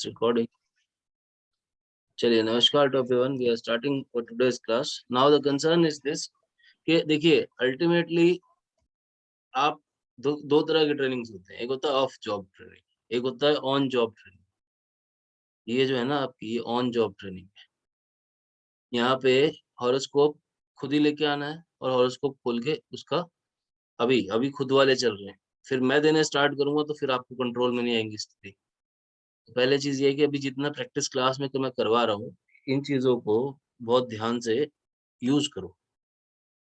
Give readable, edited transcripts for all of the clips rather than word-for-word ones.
recording. चलिए, नमस्कार to everyone. We are starting for today's class. Now the concern is this कि देखिए ultimately आप दो तरह के ट्रेनिंग्स होते हैं. एक होता है ऑफ जॉब ट्रेनिंग, एक होता है ऑन जॉब ट्रेनिंग. ये जो है ना आपकी ये ऑन जॉब ट्रेनिंग है. यहाँ पे हॉरोस्कोप खुद ही लेके आना है और हॉरोस्कोप खोल के उसका अभी खुद वाले चल रहे हैं. फिर मैं देने स्टार्ट करूंगा तो फिर आपको कंट्रोल में नहीं आएंगी स्थिति. तो पहले चीज ये है कि अभी जितना प्रैक्टिस क्लास में तो मैं करवा रहा हूँ, इन चीजों को बहुत ध्यान से यूज करो,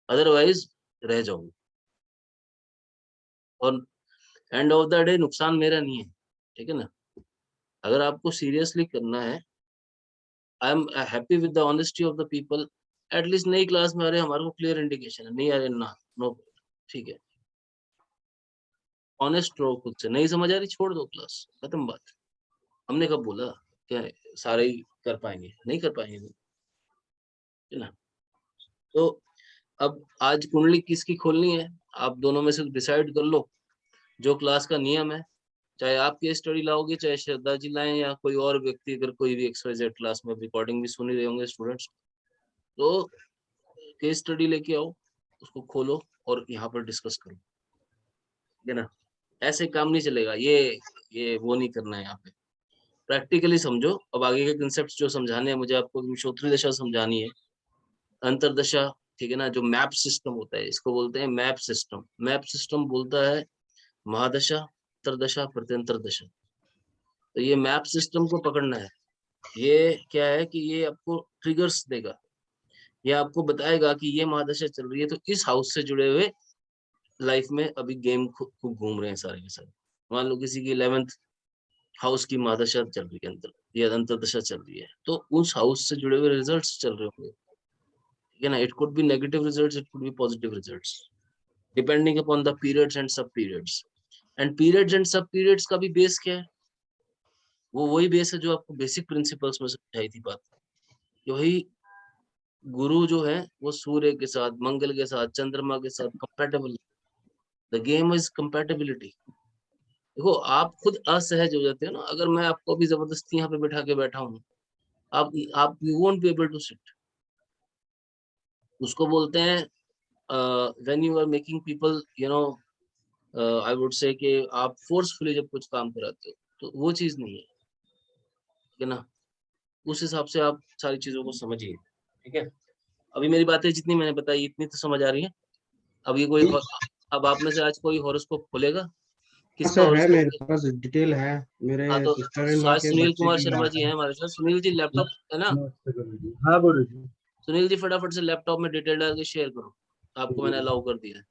अदरवाइज रह जाओगे. और एंड ऑफ द डे नुकसान मेरा नहीं है, ठीक है ना. अगर आपको सीरियसली करना है, I am happy with the honesty of the people. At least नई क्लास में अरे हमारे को क्लियर इंडिकेशन है, नहीं अरे ना, नो, ठीक है. ऑनेस्ट रहो खुद से. नहीं समझ आ रही, छोड़ दो क्लास, खत्म बात. हमने कब बोला क्या सारे ही कर पाएंगे? नहीं कर पाएंगे, है ना. तो अब आज कुंडली किसकी खोलनी है, आप दोनों में से डिसाइड कर लो. जो क्लास का नियम है, चाहे आप केस स्टडी लाओगे, चाहे श्रद्धा जी लाएं, या कोई और व्यक्ति, अगर कोई भी XYZ क्लास में रिकॉर्डिंग भी सुन ही रहे होंगे स्टूडेंट्स, तो केस स्टडी लेके आओ, उसको खोलो और यहाँ पर डिस्कस करो, ठीक है ना. ऐसे काम नहीं चलेगा. ये वो नहीं करना है. यहाँ पे प्रैक्टिकली समझो. अब आगे के कंसेप्ट जो समझाने हैं मुझे, आपको विंशोत्तरी दशा समझानी है, अंतरदशा, ठीक है ना. जो मैप सिस्टम होता है, इसको बोलते हैं मैप सिस्टम. मैप सिस्टम बोलता है महादशा, अंतरदशा, प्रत्यंतर दशा. तो ये मैप सिस्टम को पकड़ना है. ये क्या है कि ये आपको ट्रिगर्स देगा. ये आपको बताएगा कि ये महादशा चल रही है, तो इस हाउस से जुड़े हुए लाइफ में अभी गेम खूब घूम रहे हैं सारे के सारे. मान लो किसी की 11th हाउस की महादशा चल रही है, या अंतरदशा चल रही है, तो उस हाउस से जुड़े हुए रिजल्ट्स चल रहे होंगे, ठीक है ना. It could be negative results, it could be positive results, depending upon the periods and सब पीरियड्स. एंड पीरियड्स एंड सब पीरियड्स का भी बेस क्या है? वो वही बेस है जो आपको बेसिक प्रिंसिपल्स में समझाई थी बात. कि वही गुरु जो है वो सूर्य के साथ, मंगल के साथ, चंद्रमा के साथ compatible. The game is compatibility. देखो आप खुद असहज हो जाते हो ना. अगर मैं आपको अभी जबरदस्ती यहाँ पे बैठा के बैठा हूँ, आप you won't be able to sit. उसको बोलते हैं when you are making people, you know, I would say कि आप फोर्सफुली जब कुछ काम कराते हो, तो वो चीज नहीं है, ठीक है ना. उस हिसाब से आप सारी चीजों को समझिए, ठीक है. अभी मेरी बातें जितनी मैंने बताई इतनी तो समझ आ रही है. अब ये कोई, अब आप में से आज कोई हॉरोस्कोप खोलेगा? किसका सर है, मेरे हॉरोस्कोप? पास डिटेल है. मेरे हाँ, तो सिस्टर इन लॉ आज के सुनील बच्चे कुमार की शर्मा जी हैं हमारे साथ. सुनील जी लैपटॉप है ना? हाँ गुरु जी. सुनील जी फटाफट से लैपटॉप में डिटेल डाल के शेयर करो. आपको मैंने अलाउ कर दिया है.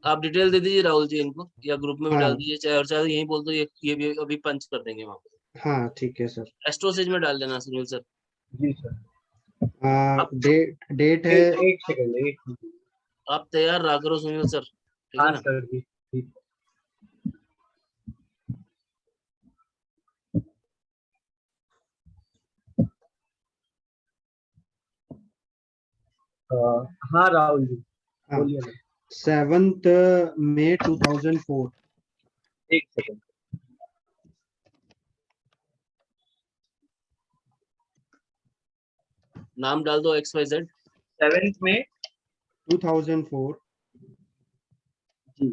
आप डिटेल दे दीजिए राहुल जी इनको, या ग्रुप में भी डाल हाँ दीजिए, चाहे और चाहे यही बोल दो, ये भी अभी पंच कर देंगे वहाँ पे. हाँ ठीक है सर. एस्ट्रोसेज में डाल देना सुनील सर. जी सर. आप डेट है. एक सेकंड, एक मिनट. आप तैयार रहा करो सुनील सर, ठीक है हाँ ना. सर जी, ठीक. 'हाँ राहुल जी, बोलिए ना. 7 मई 2004. एक सेकंड. नाम डाल दो XYZ. 7 मई 2004 जी.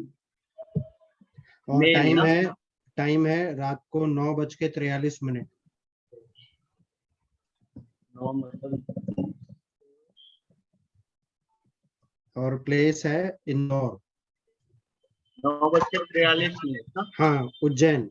और टाइम है रात को 9:43 और प्लेस है इंदौर. 9:43. हाँ, उज्जैन.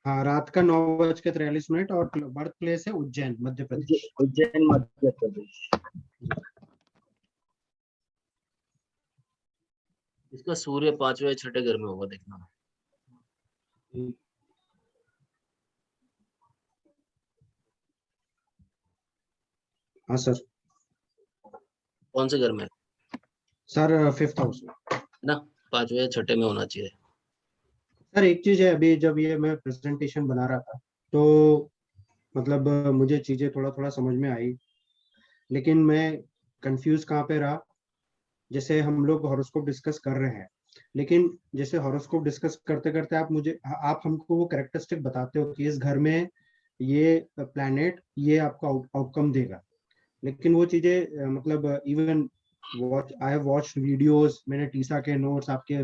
हाँ, रात का 9:43 और बर्थ प्लेस है उज्जैन, मध्य प्रदेश. उज्जैन, मध्य प्रदेश. इसका सूर्य 5वें या 6ठे घर में होगा, देखना. हाँ सर. कौन से घर में? सर 5th हाउस में है ना. 5वें या 6ठे में होना चाहिए. सर. एक चीज है, अभी जब ये मैं प्रेजेंटेशन बना रहा था तो मतलब मुझे चीजें थोड़ा थोड़ा समझ में आई, लेकिन मैं कंफ्यूज कहाँ पे रहा. जैसे हम लोग हॉरोस्कोप डिस्कस कर रहे हैं, लेकिन जैसे हॉरोस्कोप डिस्कस करते करते आप हमको वो कैरेक्टरिस्टिक बताते हो कि इस घर में ये प्लैनेट ये आपको आउटकम देगा, लेकिन वो चीजें मतलब even I have watched videos, मैंने टीसा के नोट्स, आपके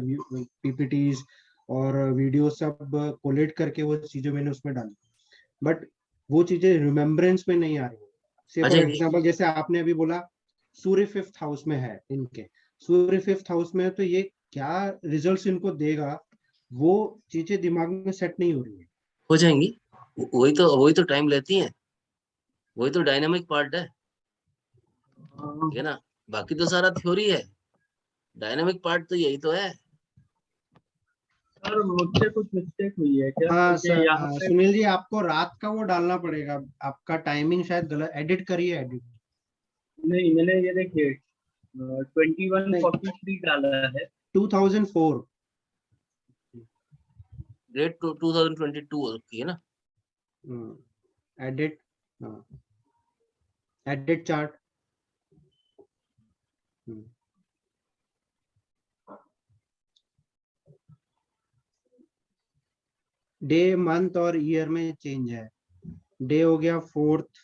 पीपीटीज और वीडियो सब कोलेट करके वो चीजें मैंने उसमें डाली, बट वो चीजें रिमेम्बरेंस में नहीं आ रही। से अच्छा फॉर ये एग्जांपल जैसे आपने अभी बोला सूर्य 5th हाउस में है इनके, सूर्य 5th हाउस में है, तो ये क्या रिजल्ट्स इनको देगा, वो चीजें दिमाग में सेट नहीं हो रही है। हो जाएंगी, वही तो टाइम लेती हैं, वही तो डायनामिक पार्ट है, ठीक है ना। बाकी तो सारा थ्योरी है, डायनामिक पार्ट तो यही तो है। सर मुझसे कुछ मिस्टेक हुई है क्या, हाँ क्योंकि यहाँ सर, पे सुनील जी आपको रात का वो डालना पड़ेगा, आपका टाइमिंग शायद गलत, एडिट करिए एडिट। नहीं, मैंने ये देखिए 21:43 नहीं, डाला है। 2004। ग्रेड 2022 की है ना। एडिट, हाँ एडिट चार्ट। डे मंथ और ईयर में चेंज है, डे हो गया 4th,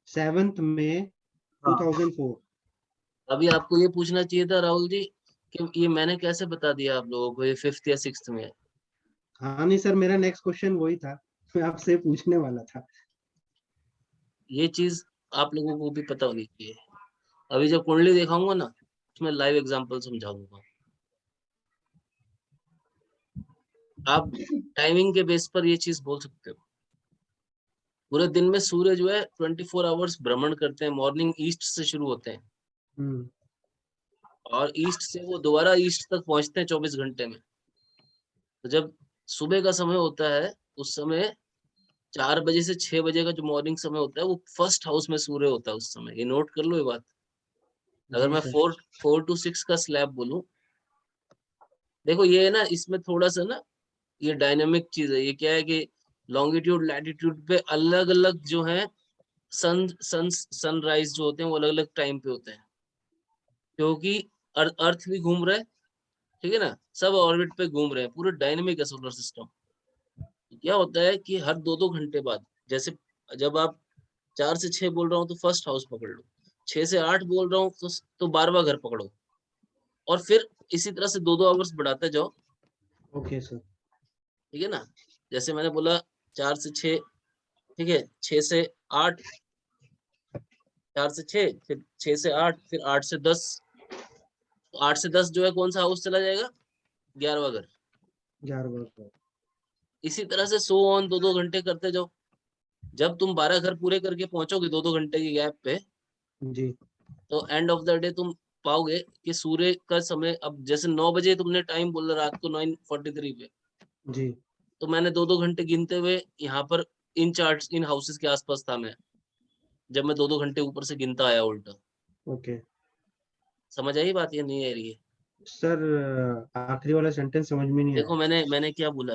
7th में हाँ 2004। अभी आपको ये पूछना चाहिए था राहुल जी कि ये मैंने कैसे बता दिया आप लोगों को ये 5th या 6th में है। हाँ नहीं सर, मेरा नेक्स्ट क्वेश्चन वही था, मैं आपसे पूछने वाला था। ये चीज आप लोगों को भी पता होनी चाहिए। अभी जब कुंडली दिखाऊंगा ना, उसमें लाइव एग्जांपल समझाऊंगा। आप टाइमिंग के बेस पर ये चीज बोल सकते हो। पूरे दिन में सूर्य जो है 24 आवर्स भ्रमण करते हैं, मॉर्निंग ईस्ट से शुरू होते हैं हम्म, और ईस्ट से वो दोबारा ईस्ट तक पहुंचते हैं 24 घंटे में। तो जब सुबह का समय होता है, उस समय 4 बजे से 6 बजे का जो मॉर्निंग समय होता है, वो फर्स्ट हाउस में सूर्य होता है उस समय। ये नोट कर लो ये बात। अगर जी मैं सर। 4 to 6 का स्लैब बोलूं, देखो ये है ना, इसमें थोड़ा सा ना ये डायनामिक चीज है। ये क्या है कि लॉन्गिट्यूड लैटिट्यूड पे अलग अलग जो है सनराइज जो होते हैं वो अलग अलग टाइम पे होते हैं, क्योंकि अर्थ भी घूम रहा है, ठीक है ना, सब ऑर्बिट पे घूम रहे हैं, पूरे डायनेमिक है सोलर सिस्टम। क्या होता है कि हर 2-2 घंटे बाद, जैसे जब आप 4 से 6 बोल रहा हूँ तो फर्स्ट हाउस पकड़ लो, 6 से 8 बोल रहा हूँ तो 12वां घर पकड़ो, और फिर इसी तरह से 2-2 आवर्स बढ़ाते जाओ, ओके सर। ठीक है ना। जैसे मैंने बोला 4 से 6, ठीक है, 6 से 8, 4 से 6, फिर 6 से 8, फिर 8 से 10। 8 से 10 जो है कौन सा हाउस चला जाएगा, 11वां घर। 11 बार। इसी तरह से 100 ऑन 2-2 घंटे करते जाओ। जब तुम 12 घर पूरे करके पहुंचोगे 2-2 घंटे की गैप पे, जी तो एंड ऑफ द डे तुम पाओगे कि सूर्य का समय, अब जैसे 9 बजे तुमने टाइम बोला रात को 9:43 पे, जी। तो मैंने 2-2 घंटे गिनते हुए यहाँ पर इन चार्ट्स इन हाउसेस के आसपास था मैं, जब मैं 2-2 घंटे ऊपर से गिनता आया उल्टा। ओके समझ आई बात या नहीं आ रही है? सर, आखिरी वाला सेंटेंस समझ में नहीं आया। देखो मैंने क्या बोला,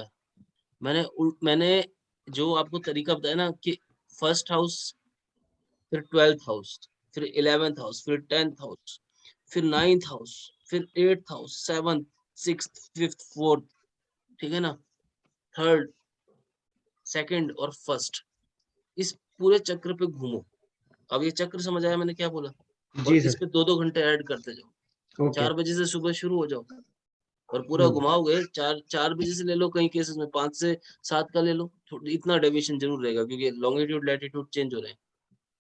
मैंने जो आपको तरीका बताया ना कि फर्स्ट हाउस, फिर 12th हाउस, फिर 11th हाउस, फिर 10th हाउस, फिर 9th हाउस, फिर 8th house, 7th, 6th, 5th, 4th, ठीक है ना, थर्ड, सेकंड और फर्स्ट, इस पूरे चक्र पे घूमो। अब ये चक्र समझ आया मैंने क्या बोला? और जी इस सर। पे 2-2 घंटे ऐड करते जाओ। ओके। 4 बजे से सुबह शुरू हो जाओ और पूरा हम्म, घुमाओगे। 4 बजे से ले लो, कई केसेस में 5 से 7 का ले लो, इतना डेविएशन जरूर रहेगा क्योंकि लॉन्गिट्यूड लैटिट्यूड चेंज हो रहे हैं।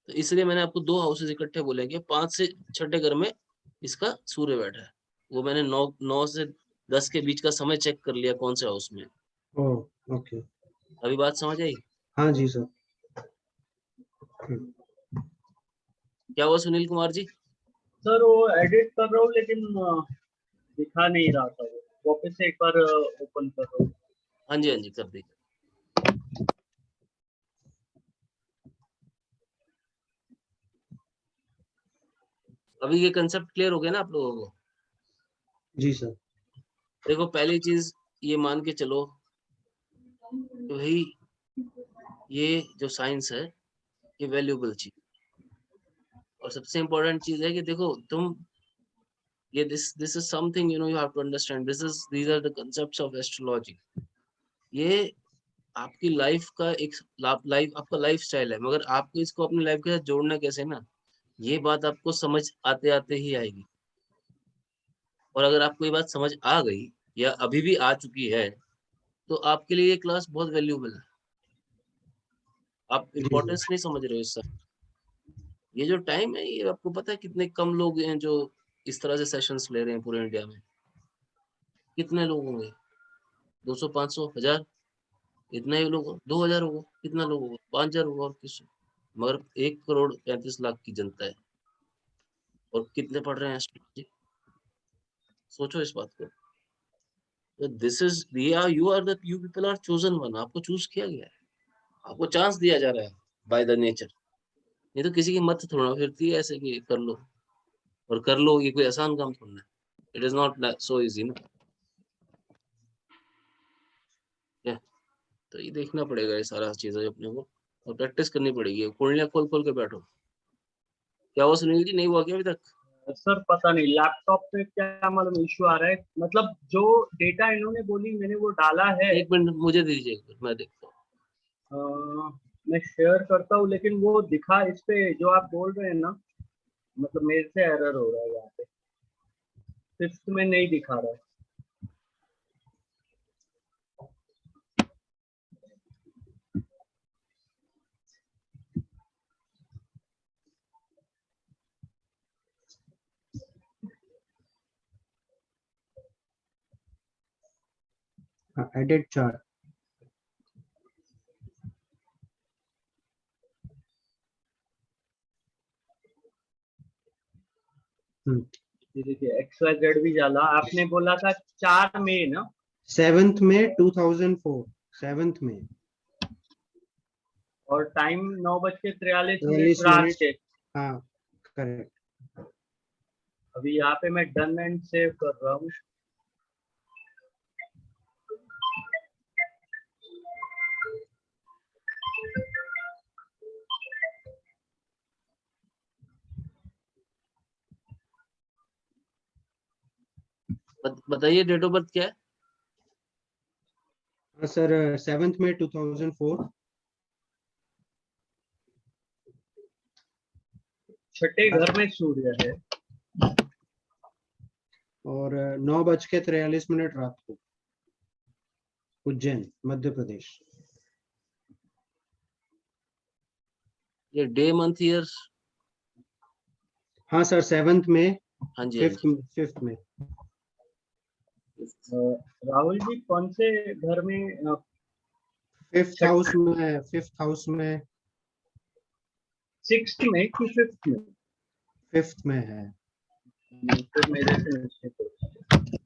तो इसलिए मैंने आपको 2 हाउसेस इकट्ठे बोले कि 5 से 6 घर में इसका सूर्य बैठा है। वो मैंने 9 से 10 के बीच का समय चेक कर लिया कौन से हाउस में। ओ ओके। अभी बात समझ आई? हाँ जी सर। हम्म, क्या हुआ सुनील कुमार जी? सर वो एडिट कर रहा हूँ, लेकिन दिखा नहीं रहा था। वो वापस से एक बार ओपन कर रहा हूँ। हाँ जी, हाँ जी, कर दी। अभी ये कंसेप्ट क्लियर हो गया ना आप लोगों को? जी सर। देखो पहली चीज ये मान के चलो कि भाई ये जो साइंस है ये वैल्यूएबल चीज, और सबसे इम्पोर्टेंट चीज है कि देखो तुम ये this is something you have to understand, these are the concepts of astrology. ये आपकी लाइफ का एक लाइफ, आपका लाइफ स्टाइल है, मगर आपको इसको अपनी लाइफ के साथ जोड़ना कैसे ना, ये बात आपको समझ आते आते ही आएगी। और अगर आपको ये बात समझ आ गई या अभी भी आ चुकी है, तो आपके लिए ये क्लास बहुत वैल्यूएबल है। आप जी जी। इम्पोर्टेंस नहीं समझ रहे हो इस सब। ये जो टाइम है, ये आपको पता है कितने कम लोग हैं जो इस तरह से सेशंस ले रहे हैं पूरे इंडिया में? कितने लोग होंगे? 200, 500, 1000? इतना ही लोग, 2000 होगा, कितना लोग होगा, 5000 होगा, और किस, मगर 1 करोड़ 35 लाख की जनता है, और कितने पढ़ रहे हैं एस्ट्रोलॉजी? सोचो इस बात को। This is you are the you people are chosen one, आपको चूज किया गया है, आपको चांस दिया जा रहा है बाय द नेचर। नहीं तो किसी की मत थोड़ा फिरती है ऐसे कि कर लो, और कर लो ये कोई आसान काम थोड़ा है। It is not so easy ना। क्या? तो ये देखना पड़ेगा ये सारा चीजें अपने को, और प्रैक्टिस करनी पड़ेगी, कुंडलियां खोल खोल के बैठो। क्या हुआ सुनील जी, नहीं हुआ क्या अभी तक? सर पता नहीं लैपटॉप पे क्या मतलब इशू आ रहा है, मतलब जो डेटा इन्होंने बोली मैंने वो डाला है। 1 मिनट मुझे दीजिए, एक मिनट मैं देखता हूँ। मैं शेयर करता हूँ, लेकिन वो दिखा इस पे जो आप बोल रहे हैं ना, मतलब मेरे से एरर हो रहा है यहाँ पे, फिफ्थ में नहीं दिखा रहा है। हाँ, एडिट चार्ट। ये देखिए XYZ भी डाला, आपने बोला था 4 मई ना? 7th में 2004, 7th में और टाइम 9:43 43 रात मिनट। के। हाँ करेक्ट। अभी यहाँ पे मैं डन एंड सेव कर रहा हूँ। बताइए डेट ऑफ बर्थ क्या है? हाँ सर, 7th में 2004 छठे घर में सूर्य है। और 9:43 रात को, उज्जैन मध्य प्रदेश। ये डे मंथ ईयर? हाँ सर, 7th में, हाँ जी, हाँ 5th जी। 5th में। राहुल जी कौन से घर में? फिफ्थ छठ हाउस में, 5th हाउस में, सिक्स में कि फिफ्थ में? 5th में है। फिर मेरे से मिस्टेक हो गई।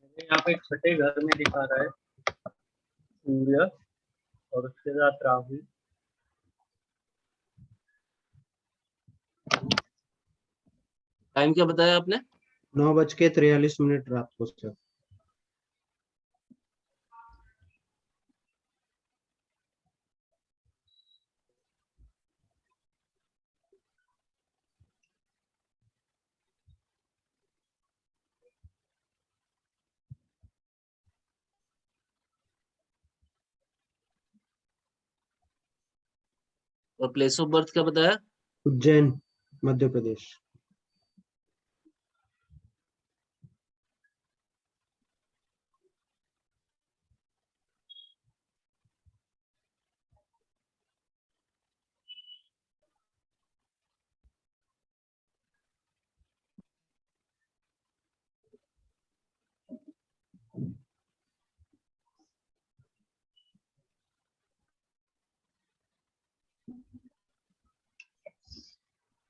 मेरे यहाँ पे छठे घर में दिखा रहा है सूर्य, और उसके साथ राहु। टाइम क्या बताया आपने? 9:43 रात को सर। और प्लेस ऑफ बर्थ क्या बताया? उज्जैन मध्य प्रदेश।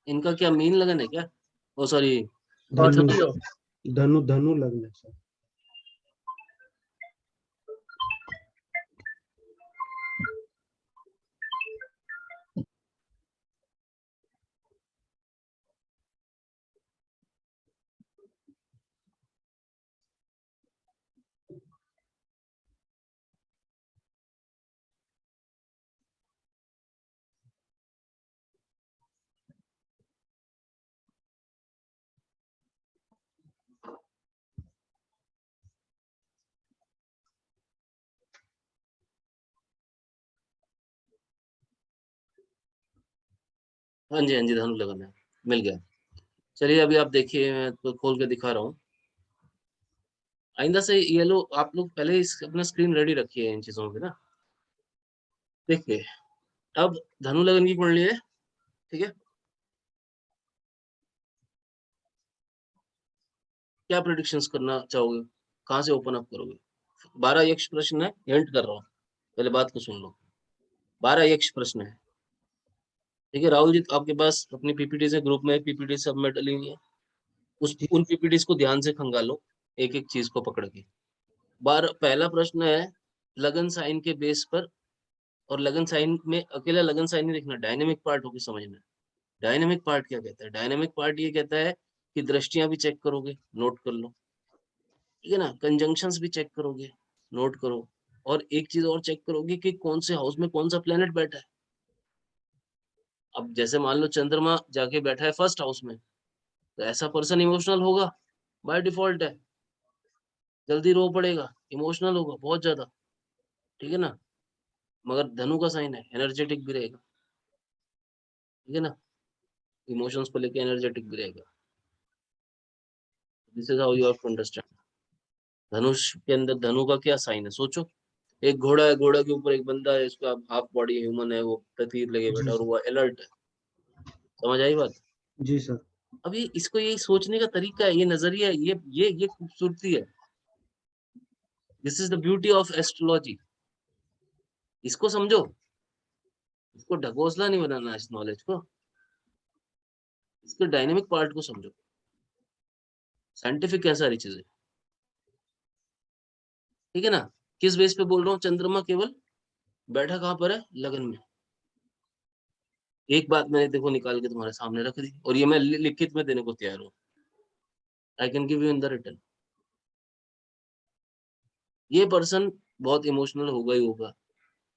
इनका क्या मीन लगन है क्या? ओ सॉरी, धनु, स्कॉर्पियो। धनु धनु लग्न है सर। हाँ जी हाँ जी, धनु लगन है, मिल गया। चलिए अभी आप देखिए, मैं तो खोल के दिखा रहा हूँ। आइंदा से ये लो, आप लोग पहले अपना स्क्रीन रेडी रखिए इन चीजों पे ना। देखिए अब धनु लगन की कुंडली है, ठीक है। क्या प्रिडिक्शंस करना चाहोगे, कहाँ से ओपन अप करोगे? 12 यक्ष प्रश्न है, हिंट कर रहा हूँ, पहले बात को सुन लो। 12 यक्ष प्रश्न है, ठीक है। राहुल जी आपके पास अपनी पीपीटी से, ग्रुप में पीपीटी सबमिट डली हुई है, जी उन पीपीटीज को ध्यान से खंगालो, एक एक चीज को पकड़ के। पहला प्रश्न है लगन साइन के बेस पर, और लगन साइन में अकेला लगन साइन नहीं देखना, डायनेमिक पार्ट होकर समझना है। डायनेमिक पार्ट क्या कहता है? डायनेमिक पार्ट ये कहता है कि दृष्टियां भी चेक करोगे, नोट कर लो, ठीक है ना। कंजंक्शंस भी चेक करोगे, नोट करो। और एक चीज और चेक करोगे कि कौन से हाउस में कौन सा प्लेनेट बैठा है। अब जैसे मान लो चंद्रमा जाके बैठा है फर्स्ट हाउस में, तो ऐसा पर्सन इमोशनल होगा, बाय डिफॉल्ट है, जल्दी रो पड़ेगा, इमोशनल होगा बहुत ज्यादा, ठीक है ना। मगर धनु का साइन है, एनर्जेटिक भी रहेगा, ठीक है ना, इमोशंस को लेके एनर्जेटिक भी रहेगा। This is how you have to understand. धनुष के अंदर धनु का क्या साइन है, सोचो। एक घोड़ा है, घोड़ा के ऊपर एक बंदा है, इसका हाफ बॉडी ह्यूमन है, वो तीर लगे जी बैठा और सर। वो अलर्ट है। समझ आई बात? जी सर। अब ये इसको, ये सोचने का तरीका है, ये नजरिया है, ये खूबसूरती है। This is the beauty of astrology. इसको समझो, इसको ढकोसला नहीं बनाना इस नॉलेज को, इसके डायनेमिक पार्ट को समझो। साइंटिफिक है सारी चीजें, ठीक है ना। किस बेस पे बोल रहा हूँ? चंद्रमा केवल बैठा कहाँ पर है? लगन में। एक बात मैंने देखो निकाल के तुम्हारे सामने रख दी, और ये मैं लिखित में देने को तैयार हूँ। I can give you in the return. ये पर्सन बहुत इमोशनल होगा ही होगा।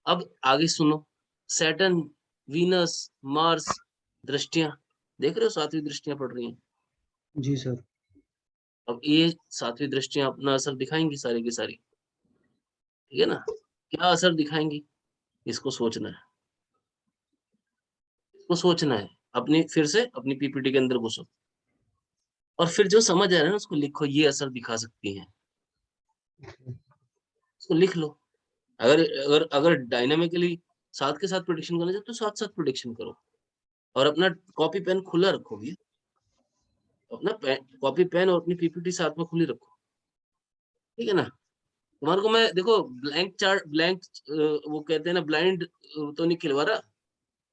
अब आगे सुनो। सैटर्न, वीनस, मार्स, दृष्टियां देख रहे हो, सातवीं दृष्टियां पड़ रही हैं। जी सर। अब ये सातवीं दृष्टियां अपना असर दिखाएंगी सारी की सारी, ठीक है ना। क्या असर दिखाएंगी, इसको सोचना है, इसको सोचना है। अपनी फिर से अपनी पीपीटी के अंदर घुसो, और फिर जो समझ आ रहा है ना उसको लिखो, ये असर दिखा सकती हैं, उसको लिख लो। अगर अगर अगर डायनामिकली साथ के साथ प्रिडिक्शन करना चाहते तो साथ साथ प्रिडिक्शन करो, और अपना कॉपी पेन खुला रखो भैया। अपना कॉपी पेन और अपनी पीपीटी साथ में खुली रखो, ठीक है ना। तुम्हारे को मैं देखो ब्लैंक चार्ट, ब्लैंक वो कहते हैं ना, ब्लाइंड तो नहीं खिलवा रहा,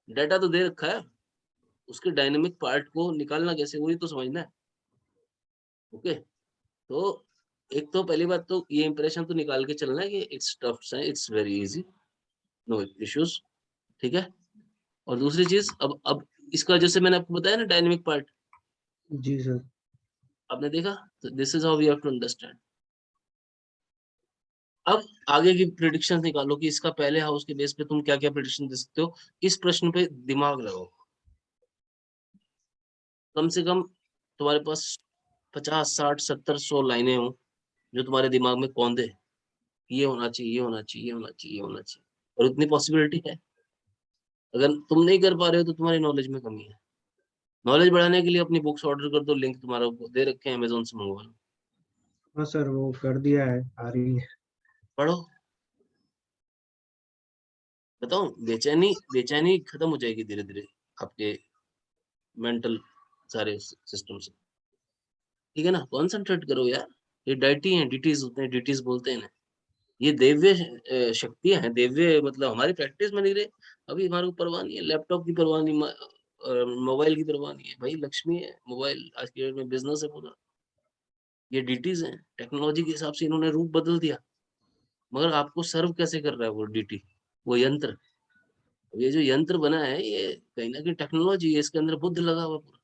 डाटा तो दे रखा है। उसके डायनेमिक पार्ट को निकालना कैसे, वही तो समझना है। ओके, तो एक तो पहली बात तो ये इंप्रेशन तो निकाल के चलना है कि इट्स टफ है, it's very easy, no issues, ठीक है। और दूसरी चीज, अब इसका जैसे मैंने आपको बताया ना डायनेमिक पार्ट, जी सर। आपने देखा, तो this is how we have to understand. अब आगे की प्रिडिक्शन निकालो कि इसका पहले हाउस के बेस पे तुम क्या क्या प्रिडिक्शन दे सकते हो। इस प्रश्न पे दिमाग लगाओ, कम से कम तुम्हारे पास 50 60 70 100 लाइनें हो जो तुम्हारे दिमाग में कौंधे, ये होना चाहिए, ये होना चाहिए, ये होना चाहिए, ये होना चाहिए। और इतनी पॉसिबिलिटी है। अगर तुम नहीं कर पा रहे हो तो तुम्हारी नॉलेज में कमी है। नॉलेज बढ़ाने के लिए अपनी बुक्स ऑर्डर कर दो, लिंक तुम्हारा दे रखे हैं, अमेजोन से मंगवा लो, हाँ सर, वो कर दिया है, आ रही है। पढ़ो। बताओ, बेचैनी बेचैनी खत्म हो जाएगी धीरे धीरे आपके मेंटल सारे सिस्टम से, ठीक है ना। कॉन्सेंट्रेट करो यार। ये डाइटी हैं, डीटीज होते हैं, डीटीज बोलते हैं ना। ये दिव्य शक्तियां हैं, दिव्य मतलब हमारी प्रैक्टिस में नहीं रहे। अभी हमारे को परवाह नहीं है, लैपटॉप की परवाह नहीं, मोबाइल की परवाह नहीं है भाई। लक्ष्मी है मोबाइल, आज के डेट में बिजनेस है पूरा। ये डीटीज हैं, टेक्नोलॉजी के हिसाब से इन्होंने रूप बदल दिया, मगर आपको सर्व कैसे कर रहा है वो डीटी, वो यंत्र। ये जो यंत्र बना है ये कहीं ना कहीं टेक्नोलॉजी है, इसके अंदर बुद्ध लगा हुआ पूरा।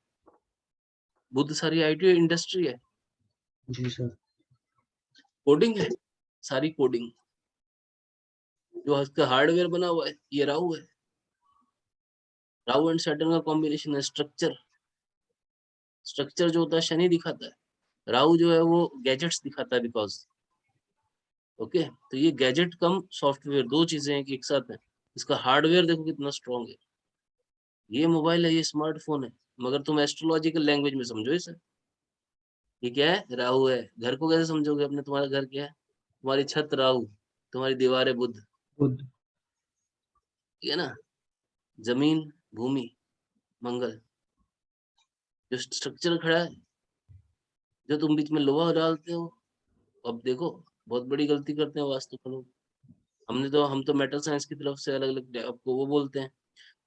बुद्ध सारी आईटी इंडस्ट्री है, जी सर। कोडिंग है, सारी कोडिंग। जो इसका हार्डवेयर बना हुआ है ये राहु है। राहु एंड सैटर्न का कॉम्बिनेशन है। स्ट्रक्चर, स्ट्रक्चर जो होता है शनि दिखाता है, राहु जो है वो गैजेट्स दिखाता है, बिकॉज ओके। तो ये गैजेट कम सॉफ्टवेयर, दो चीजें हैं कि एक साथ है। इसका हार्डवेयर देखो कितना स्ट्रॉन्ग है, ये मोबाइल है, ये स्मार्टफोन है, मगर तुम एस्ट्रोलॉजिकल लैंग्वेज में समझो इसे। ये क्या है? राहु है। घर को कैसे समझोगे अपने? तुम्हारा घर क्या है? तुम्हारी छत राहु, तुम्हारी दीवारें बुध, बुध। ठीक है ना? जमीन भूमि मंगल। जो स्ट्रक्चर खड़ा है, जो तुम बीच में लोहा डालते हो, अब देखो बहुत बड़ी गलती करते हैं वास्तु के लोग। हम तो मेटल साइंस की तरफ से अलग अलग आपको वो बोलते हैं,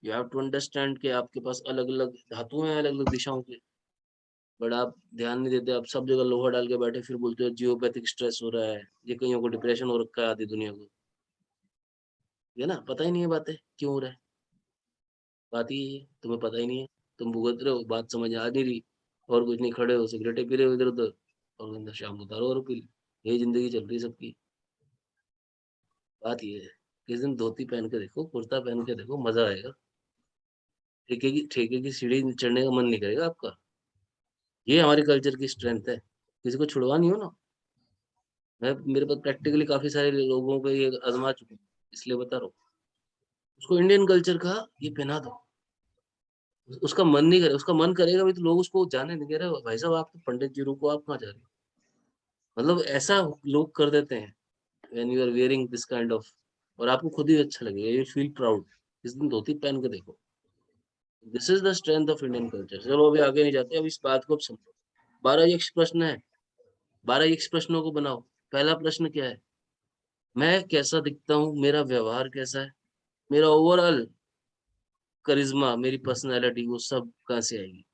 यू हैव टू अंडरस्टैंड कि आपके पास अलग अलग धातु हैं, अलग अलग दिशाओं के। बट आप ध्यान नहीं देते, आप सब जगह लोहा डाल के बैठे, फिर बोलते हो जियोपैथिक स्ट्रेस हो रहा है, ये कईयों को डिप्रेशन हो रखा है, आधी दुनिया को। ये ना पता ही नहीं है बातें क्यों हो रहा है। बात ये है, तुम्हें पता ही नहीं है, तुम भुगत रहे हो, बात समझ आ नहीं रही, और कुछ नहीं, खड़े हो सिगरेटें पी रहे हो इधर उधर, और शाम को उतारो और पी ली। यही जिंदगी चल रही है सबकी। बात ये है, किस दिन धोती पहन के देखो, कुर्ता पहन के देखो, मजा आएगा। ठेके की सीढ़ी चढ़ने का मन नहीं करेगा आपका। ये हमारे कल्चर की स्ट्रेंथ है, किसी को छुड़वानी हो ना। मैं मेरे पास प्रैक्टिकली काफी सारे लोगों को ये आजमा चुका हूं, इसलिए बता रहा हूँ। उसको इंडियन कल्चर का ये पहना दो, उसका मन नहीं करे, उसका मन करेगा भी तो लोग उसको जाने नहीं दे रहे, भाई साहब आप तो पंडित जी रुको, आप कहाँ जा रहे हो? मतलब ऐसा लोग कर देते हैं when you are wearing this kind of, और आपको खुद ही अच्छा लगेगा, यू फील प्राउड। इस दिन धोती पहन के देखो, this is the strength of Indian culture. चलो अभी आगे नहीं जाते, अब इस बात को अब समझो। 12 यक्ष प्रश्न है, 12 यक्ष प्रश्नों को बनाओ। पहला प्रश्न क्या है? मैं कैसा दिखता हूँ, मेरा व्यवहार कैसा है, मेरा ओवरऑल करिश्मा, मेरी पर्सनैलिटी, वो सब कहाँ से आएगी?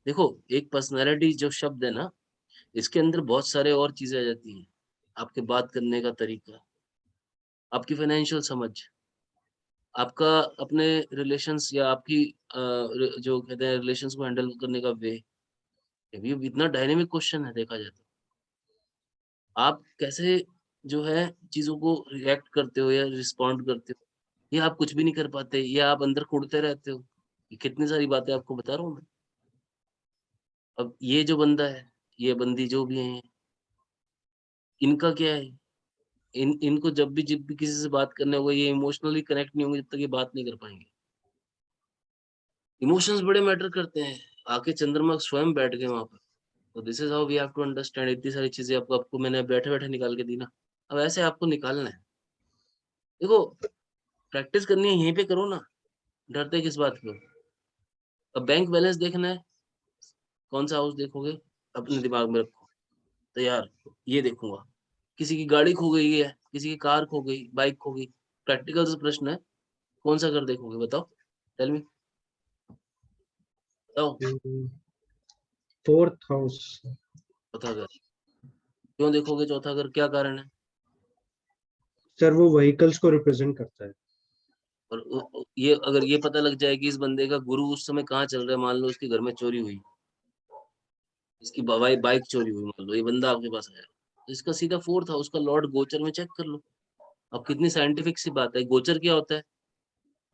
देखो, एक पर्सनैलिटी जो शब्द है ना, इसके अंदर बहुत सारे और चीजें आ जाती हैं। आपके बात करने का तरीका, आपकी फाइनेंशियल समझ, आपका अपने रिलेशंस या आपकी जो कहते हैं रिलेशंस को हैंडल करने का वे। ये इतना डायनेमिक क्वेश्चन है देखा जाए तो। आप कैसे जो है चीजों को रिएक्ट करते हो या रिस्पॉन्ड करते हो, ये आप कुछ भी नहीं कर पाते, या आप अंदर कुढ़ते रहते हो। ये कितनी सारी बातें आपको बता रहा हूँ मैं। अब ये जो बंदा है, ये बंदी जो भी है, इनका क्या है? इनको जब भी किसी से बात करने होगा, ये इमोशनली कनेक्ट नहीं होंगे जब तक ये बात नहीं कर पाएंगे। इमोशंस बड़े मैटर करते हैं। आके चंद्रमा स्वयं बैठ गए वहां पर। तो this is how we have to understand. इतनी सारी चीजें आपको मैंने बैठे बैठे निकाल के दी ना, अब ऐसे आपको निकालना है। देखो, प्रैक्टिस करनी है, यहीं पे करो ना, डरते किस बात को? अब बैंक बैलेंस देखना है, कौन सा हाउस देखोगे? अपने दिमाग में रखो तैयार, ये देखूंगा। किसी की गाड़ी खो गई है, किसी की कार खो गई, बाइक खो गई, प्रैक्टिकल से प्रश्न है, कौन सा घर देखोगे? बताओ, टेल मी, बताओ। Fourth house. चौथा घर क्यों देखोगे? चौथा घर क्या कारण है? सर वो व्हीकल्स को रिप्रेजेंट करता है। और ये अगर ये पता लग जाए कि इस बंदे का गुरु उस समय कहाँ चल रहा है, मान लो इसके घर में चोरी हुई, इसकी बाइक चोरी हुई, मान लो ये बंदा आपके पास आया, तो इसका सीधा फोर्थ हाउस का लॉर्ड गोचर में चेक कर लो। अब कितनी साइंटिफिक सी बात है। गोचर क्या होता है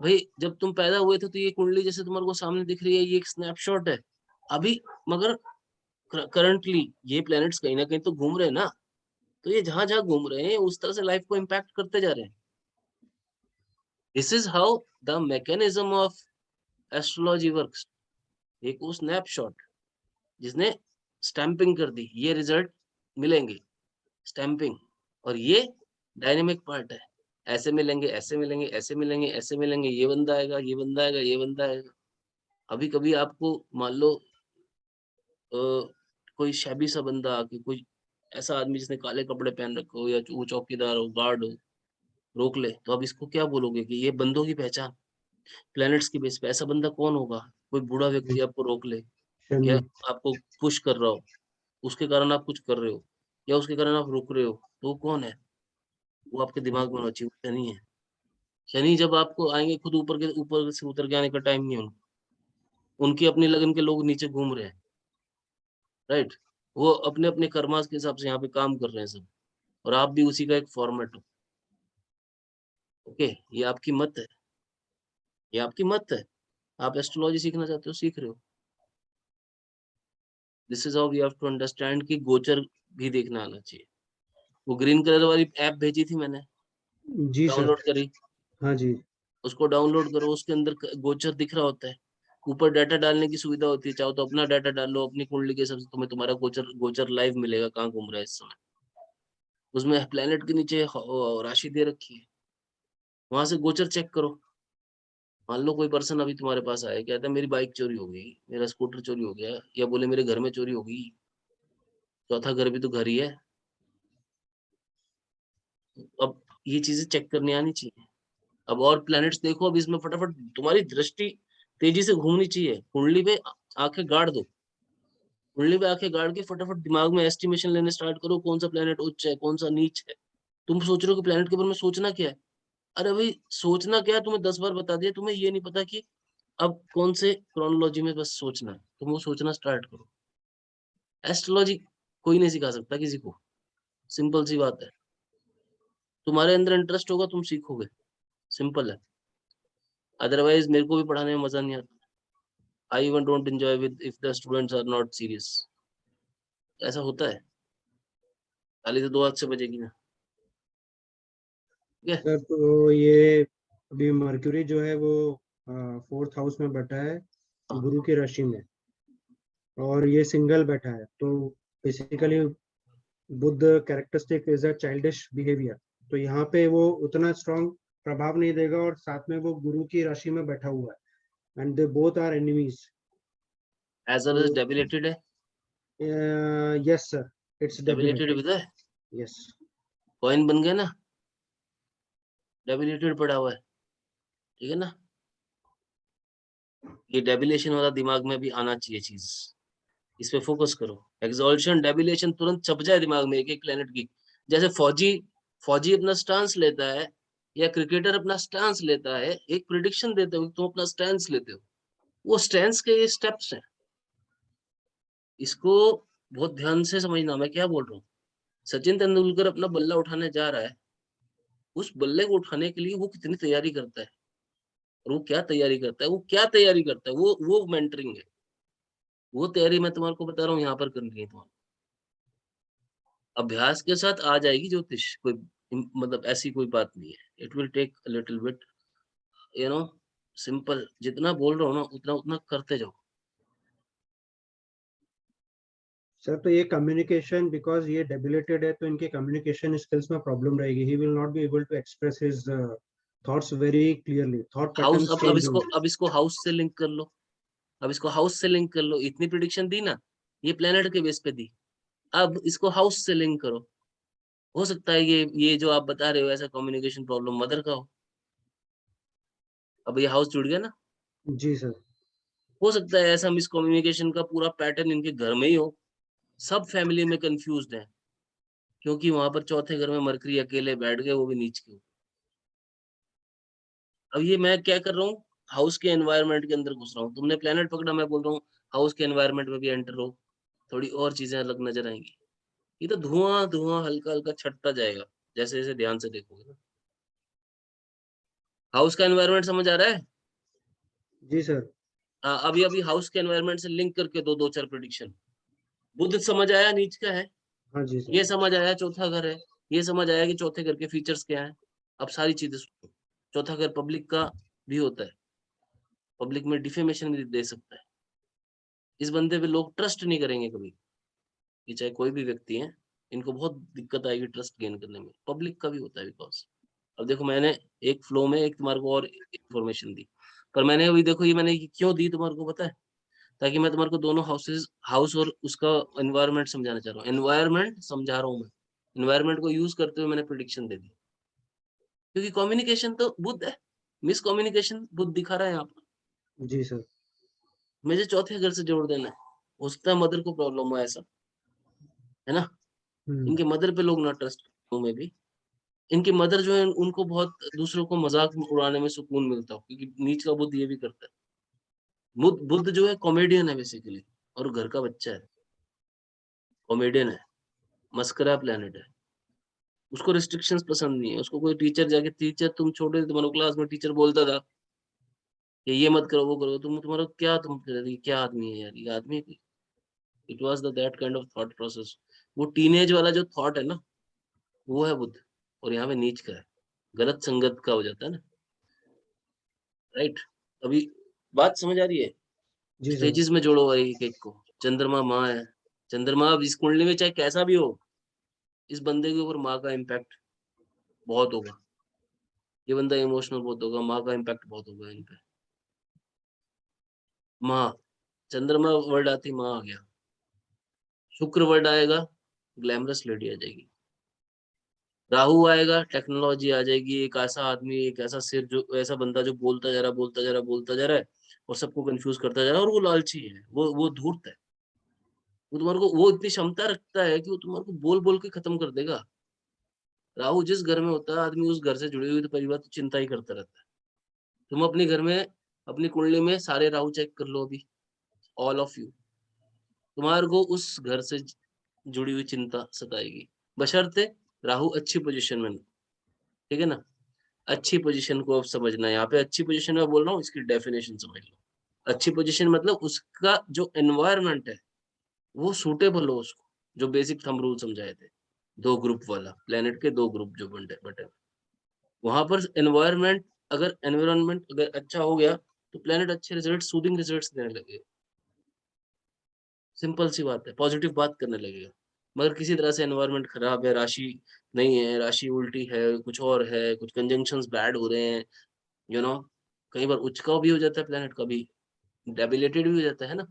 भाई? जब तुम पैदा हुए थे तो ये कुंडली जैसे तुम्हारे को सामने दिख रही है, ये एक स्नैपशॉट है अभी, मगर करंटली ये प्लैनेट्स कहीं ना कहीं तो घूम रहे हैं ना। तो ये जहां जहां घूम रहे हैं उस तरह से लाइफ को इम्पैक्ट करते जा रहे हैं। This is how the mechanism of astrology works. एक वो स्नैपशॉट जिसने स्टैंपिंग कर दी, ये रिजल्ट मिलेंगे, स्टैंपिंग। और ये डायनेमिक पार्ट है, ऐसे मिलेंगे, ऐसे मिलेंगे, ऐसे मिलेंगे, ऐसे मिलेंगे, ये बंदा आएगा, ये बंदा आएगा, ये बंदा आएगा। अभी कभी आपको मान लो अ, कोई शैबी सा बंदा आके, कोई ऐसा आदमी जिसने काले कपड़े पहन रखे हो, या वो चौकीदार हो, गार्ड हो, रोक ले, तो अब इसको क्या बोलोगे कि ये बंदों की पहचान प्लैनेट्स की बेस पे ऐसा बंदा कौन होगा? कोई बूढ़ा व्यक्ति आपको रोक ले, या शनि। आपको पुश कर रहा हो, उसके कारण आप कुछ कर रहे हो, या उसके कारण आप रुक रहे हो, तो वो कौन है? वो आपके दिमाग में होना चाहिए, वो शनि है। शनि जब आपको आएंगे, खुद ऊपर से उतर के आने का टाइम नहीं है उनका। उनकी अपनी लगन के लोग नीचे घूम रहे हैं, राइट? वो अपने अपने कर्मास के हिसाब से यहाँ पे काम कर रहे हैं सब, और आप भी उसी का एक फॉर्मेट हो। ओके, ये आपकी मत है, ये आपकी मत है। आप एस्ट्रोलॉजी सीखना चाहते हो, सीख रहे हो। This is how we have to understand कि गोचर भी देखना आना चाहिए। वो ग्रीन कलर वाली ऐप भेजी थी मैंने, जी सर। डाउनलोड करी, हाँ जी। उसको डाउनलोड करो, उसके अंदर गोचर दिख रहा होता है। ऊपर डाटा डालने की सुविधा होती है, चाहो तो अपना डाटा डाल लो, अपनी कुंडली के हिसाब से तुम्हें तुम्हारा गोचर गोचर लाइव मिलेगा कहाँ घूम रहा है इस समय। उसमें प्लेनेट के नीचे राशि दे रखी है, वहां से गोचर चेक करो। मान लो कोई पर्सन अभी तुम्हारे पास आया, कहता है मेरी बाइक चोरी हो गई, मेरा स्कूटर चोरी हो गया, या बोले मेरे घर में चोरी हो गई। चौथा घर भी तो घर ही है। अब ये चीजें चेक करनी आनी चाहिए। अब और प्लैनेट्स देखो, अब इसमें फटाफट तुम्हारी दृष्टि तेजी से घूमनी चाहिए। कुंडली पे आंखें गाड़ दो, कुंडली पे आंखें गाड़ के फटाफट दिमाग में एस्टिमेशन लेने स्टार्ट करो, कौन सा प्लेनेट उच्च है, कौन सा नीच है। तुम सोच रहे हो कि प्लेनेट के बारे में सोचना क्या है? अरे भाई सोचना क्या है, तुम्हें 10 बार बता दिया, तुम्हें ये नहीं पता कि अब कौन से क्रोनोलॉजी में बस सोचना है, तुम वो सोचना स्टार्ट करो। एस्ट्रोलॉजी कोई नहीं सिखा सकता किसी को, सिंपल सी बात है। तुम्हारे अंदर इंटरेस्ट होगा, तुम सीखोगे, सिंपल है। अदरवाइज मेरे को भी पढ़ाने में मजा नहीं आता। I even don't enjoy with if the students are not serious. ऐसा होता है, ताली तो 2 हाथ से बजेगी ना। ठीक है। सर तो ये अभी मर्क्यूरी जो है वो 4th हाउस में बैठा है हाँ। गुरु की राशि में, और ये सिंगल बैठा है, तो basically Budh characteristic is a childish behaviour, तो यहाँ पे वो उतना स्ट्रॉन्ग प्रभाव नहीं देगा, और साथ में वो गुरु की राशि में बैठा हुआ है, and they both are enemies. As well as debilitated है। Yes sir, it's debilitated debilitated. भी है, यस। कॉइन बन गया ना, डेबिलेटेड पड़ा हुआ है। ठीक है ना, ये डेबिलेशन वाला दिमाग में भी आना चाहिए चीज, इस पे फोकस करो। एक्सॉल्शन डेबिलेशन तुरंत छप जाए दिमाग में एक एक प्लेनेट की। जैसे फौजी फौजी अपना स्टांस लेता है, या क्रिकेटर अपना स्टांस लेता है, एक प्रिडिक्शन देते हो, तुम अपना स्टैंस लेते हो, वो स्टैंस के ये स्टेप्स हैं। इसको बहुत ध्यान से समझना मैं क्या बोल रहा हूँ। सचिन तेंदुलकर अपना बल्ला उठाने जा रहा है, उस बल्ले को उठाने के लिए वो कितनी तैयारी करता है, और वो क्या तैयारी करता है, वो क्या तैयारी करता है, वो मेंटरिंग है। वो तैयारी मैं तुम्हारे को बता रहा हूँ, यहाँ पर करनी है तुम्हारे। अभ्यास के साथ आ जाएगी ज्योतिष, कोई मतलब ऐसी कोई बात नहीं है। It will take a little bit, you know, simple. जितना बोल रहा हूँ ना उतना उतना करते जाओ। सर तो ये कम्युनिकेशन, बिकॉज ये डेबिलेटेड है, तो इनके कम्युनिकेशन स्किल्स में प्रॉब्लम रहेगी। He will not be able to express his thoughts very clearly, thought house, patterns अब चेंज इसको, होंगे। अब इसको हाउस से लिंक कर लो। अब इसको हाउस से लिंक कर लो, इतनी प्रिडिक्शन दी ना, ये प्लेनेट के बेस पे दी। अब इसको हाउस से लिंक करो। हो सकता है ये जो आप बता रहे हो ऐसा कम्युनिकेशन प्रॉब्लम मदर का अब ये हाउस जुड़ गया ना। जी सर। हो सकता है ऐसा मिसकम्युनिकेशन का पूरा पैटर्न इनके घर में ही हो, सब फैमिली में कंफ्यूज्ड है, क्योंकि वहां पर चौथे घर में मरकरी अकेले बैठ गए, वो भी नीच के। अब ये मैं क्या कर रहा हूँ, हाउस के एनवायरनमेंट के अंदर घुस रहा हूँ। तुमने प्लेनेट पकड़ा, मैं बोल रहा हूँ हाउस के एनवायरनमेंट में भी एंटर हो, थोड़ी और चीजें अलग नजर आएंगी। ये तो धुआं धुआं हल्का हल्का छटता जाएगा, जैसे जैसे ध्यान से देखोगे ना। हाउस का एनवायरनमेंट समझ आ रहा है? जी सर। अभी अभी हाउस के एनवायरनमेंट से लिंक करके दो दो चार प्रिडिक्शन। बुध समझ आया नीच का है, हाँ जी ये सर। समझ आया चौथा घर है, ये समझ आया कि चौथे घर के फीचर्स क्या है। अब सारी चीजें सुनो। चौथा घर पब्लिक का भी होता है, पब्लिक में डिफेमेशन भी दे सकता है। इस बंदे पे लोग ट्रस्ट नहीं करेंगे कभी, ये चाहे कोई भी व्यक्ति है, इनको बहुत दिक्कत आएगी ट्रस्ट गेन करने में। पब्लिक का भी होता है बिकॉज, अब देखो मैंने एक फ्लो में एक तुम्हारे को और इन्फॉर्मेशन दी, पर मैंने अभी देखो ये मैंने ये क्यों दी तुम्हारे को पता है? ताकि मैं तुम्हारे को दोनों हाउसेस, हाउस और उसका एनवायरनमेंट समझाना चाह रहा हूँ। एनवायरनमेंट समझा रहा हूँ मैं, एनवायरनमेंट को यूज करते हुए मैंने प्रिडिक्शन दे दी, क्योंकि कम्युनिकेशन तो बुद्ध है, मिस कम्युनिकेशन बुद्ध दिखा रहा है यहाँ पर। जी सर। मुझे चौथे घर से जोड़ देना है, हो सकता है मदर को प्रॉब्लम हो ऐसा, है ना। हम्म। इनके मदर पे लोग ना ट्रस्ट में भी, इनकी मदर जो है उनको बहुत दूसरों को मजाक उड़ाने में सुकून मिलता हो, क्योंकि नीच का बुद्ध ये भी करता है। बुद्ध बुद्ध जो है कॉमेडियन है बेसिकली, और घर का बच्चा है, कॉमेडियन है, मस्करा प्लेनेट है। उसको रिस्ट्रिक्शंस पसंद नहीं है। उसको कोई टीचर जाके, टीचर तुम छोटे थे तुम्हारे क्लास में टीचर बोलता था कि ये मत करो वो करो, तुम तुम्हारा क्या, तुम क्या आदमी है यार, ये आदमी। It was the that kind of thought process. वो टीनेज वाला जो थॉट है ना, वो है बुद्ध, और यहाँ पे नीच का है, गलत संगत का हो जाता है ना। राइट, अभी बात समझ आ रही है? जी सर। स्टेजेस में जोड़ो भाई एक एक को। चंद्रमा माँ है, चंद्रमा अब इस कुंडली में चाहे कैसा भी हो, इस बंदे के ऊपर माँ का इम्पैक्ट बहुत होगा। ये बंदा इमोशनल बहुत होगा, माँ का इम्पैक्ट बहुत होगा इन पे। माँ, चंद्रमा वर्ड आती माँ आ गया। शुक्र वर्ड आएगा, ग्लैमरस लेडी आ जाएगी। राहु आएगा, टेक्नोलॉजी आ जाएगी। एक ऐसा आदमी, एक ऐसा सिर, जो ऐसा बंदा जो बोलता जा रहा, बोलता जा रहा, बोलता जा रहा है और सबको कंफ्यूज करता जा रहा है, और वो लालची है, वो धूर्त है। वो तुम्हारे को, वो इतनी क्षमता रखता है कि वो तुम्हारे को बोल बोल के खत्म कर देगा। राहु जिस घर में होता है, आदमी उस घर से जुड़ी हुई तो परिवार तो चिंता ही करता रहता है। तुम अपने घर में, अपनी कुंडली में सारे राहु चेक कर लो अभी, ऑल ऑफ यू। तुम्हारे को उस घर से जुड़ी हुई चिंता सताएगी, बशर्ते राहु अच्छी पोजीशन में। ठीक है ना? अच्छी पोजीशन को अब समझना है। यहाँ पे अच्छी पोजीशन में बोल रहा हूँ, इसकी डेफिनेशन समझ लो। अच्छी पोजीशन मतलब उसका जो एनवायरनमेंट है वो सूटेबल हो उसको। जो बेसिक थंब रूल समझाए थे, 2 ग्रुप वाला, प्लेनेट के 2 ग्रुप जो बटे बटे, वहां पर एनवायरनमेंट अगर अच्छा हो गया तो प्लेनेट अच्छे रिजल्ट, सूदिंग रिजल्ट्स देने लगेगा। सिंपल सी बात है, पॉजिटिव बात करने लगेगा। मगर किसी तरह से एनवायरनमेंट खराब है, राशि नहीं है, राशि उल्टी है, कुछ और है, कुछ कंजंक्शंस बैड हो रहे हैं, यू नो, कई बार उचकाव भी हो जाता है प्लेनेट, कभी डेबिलेटेड भी हो जाता है ना।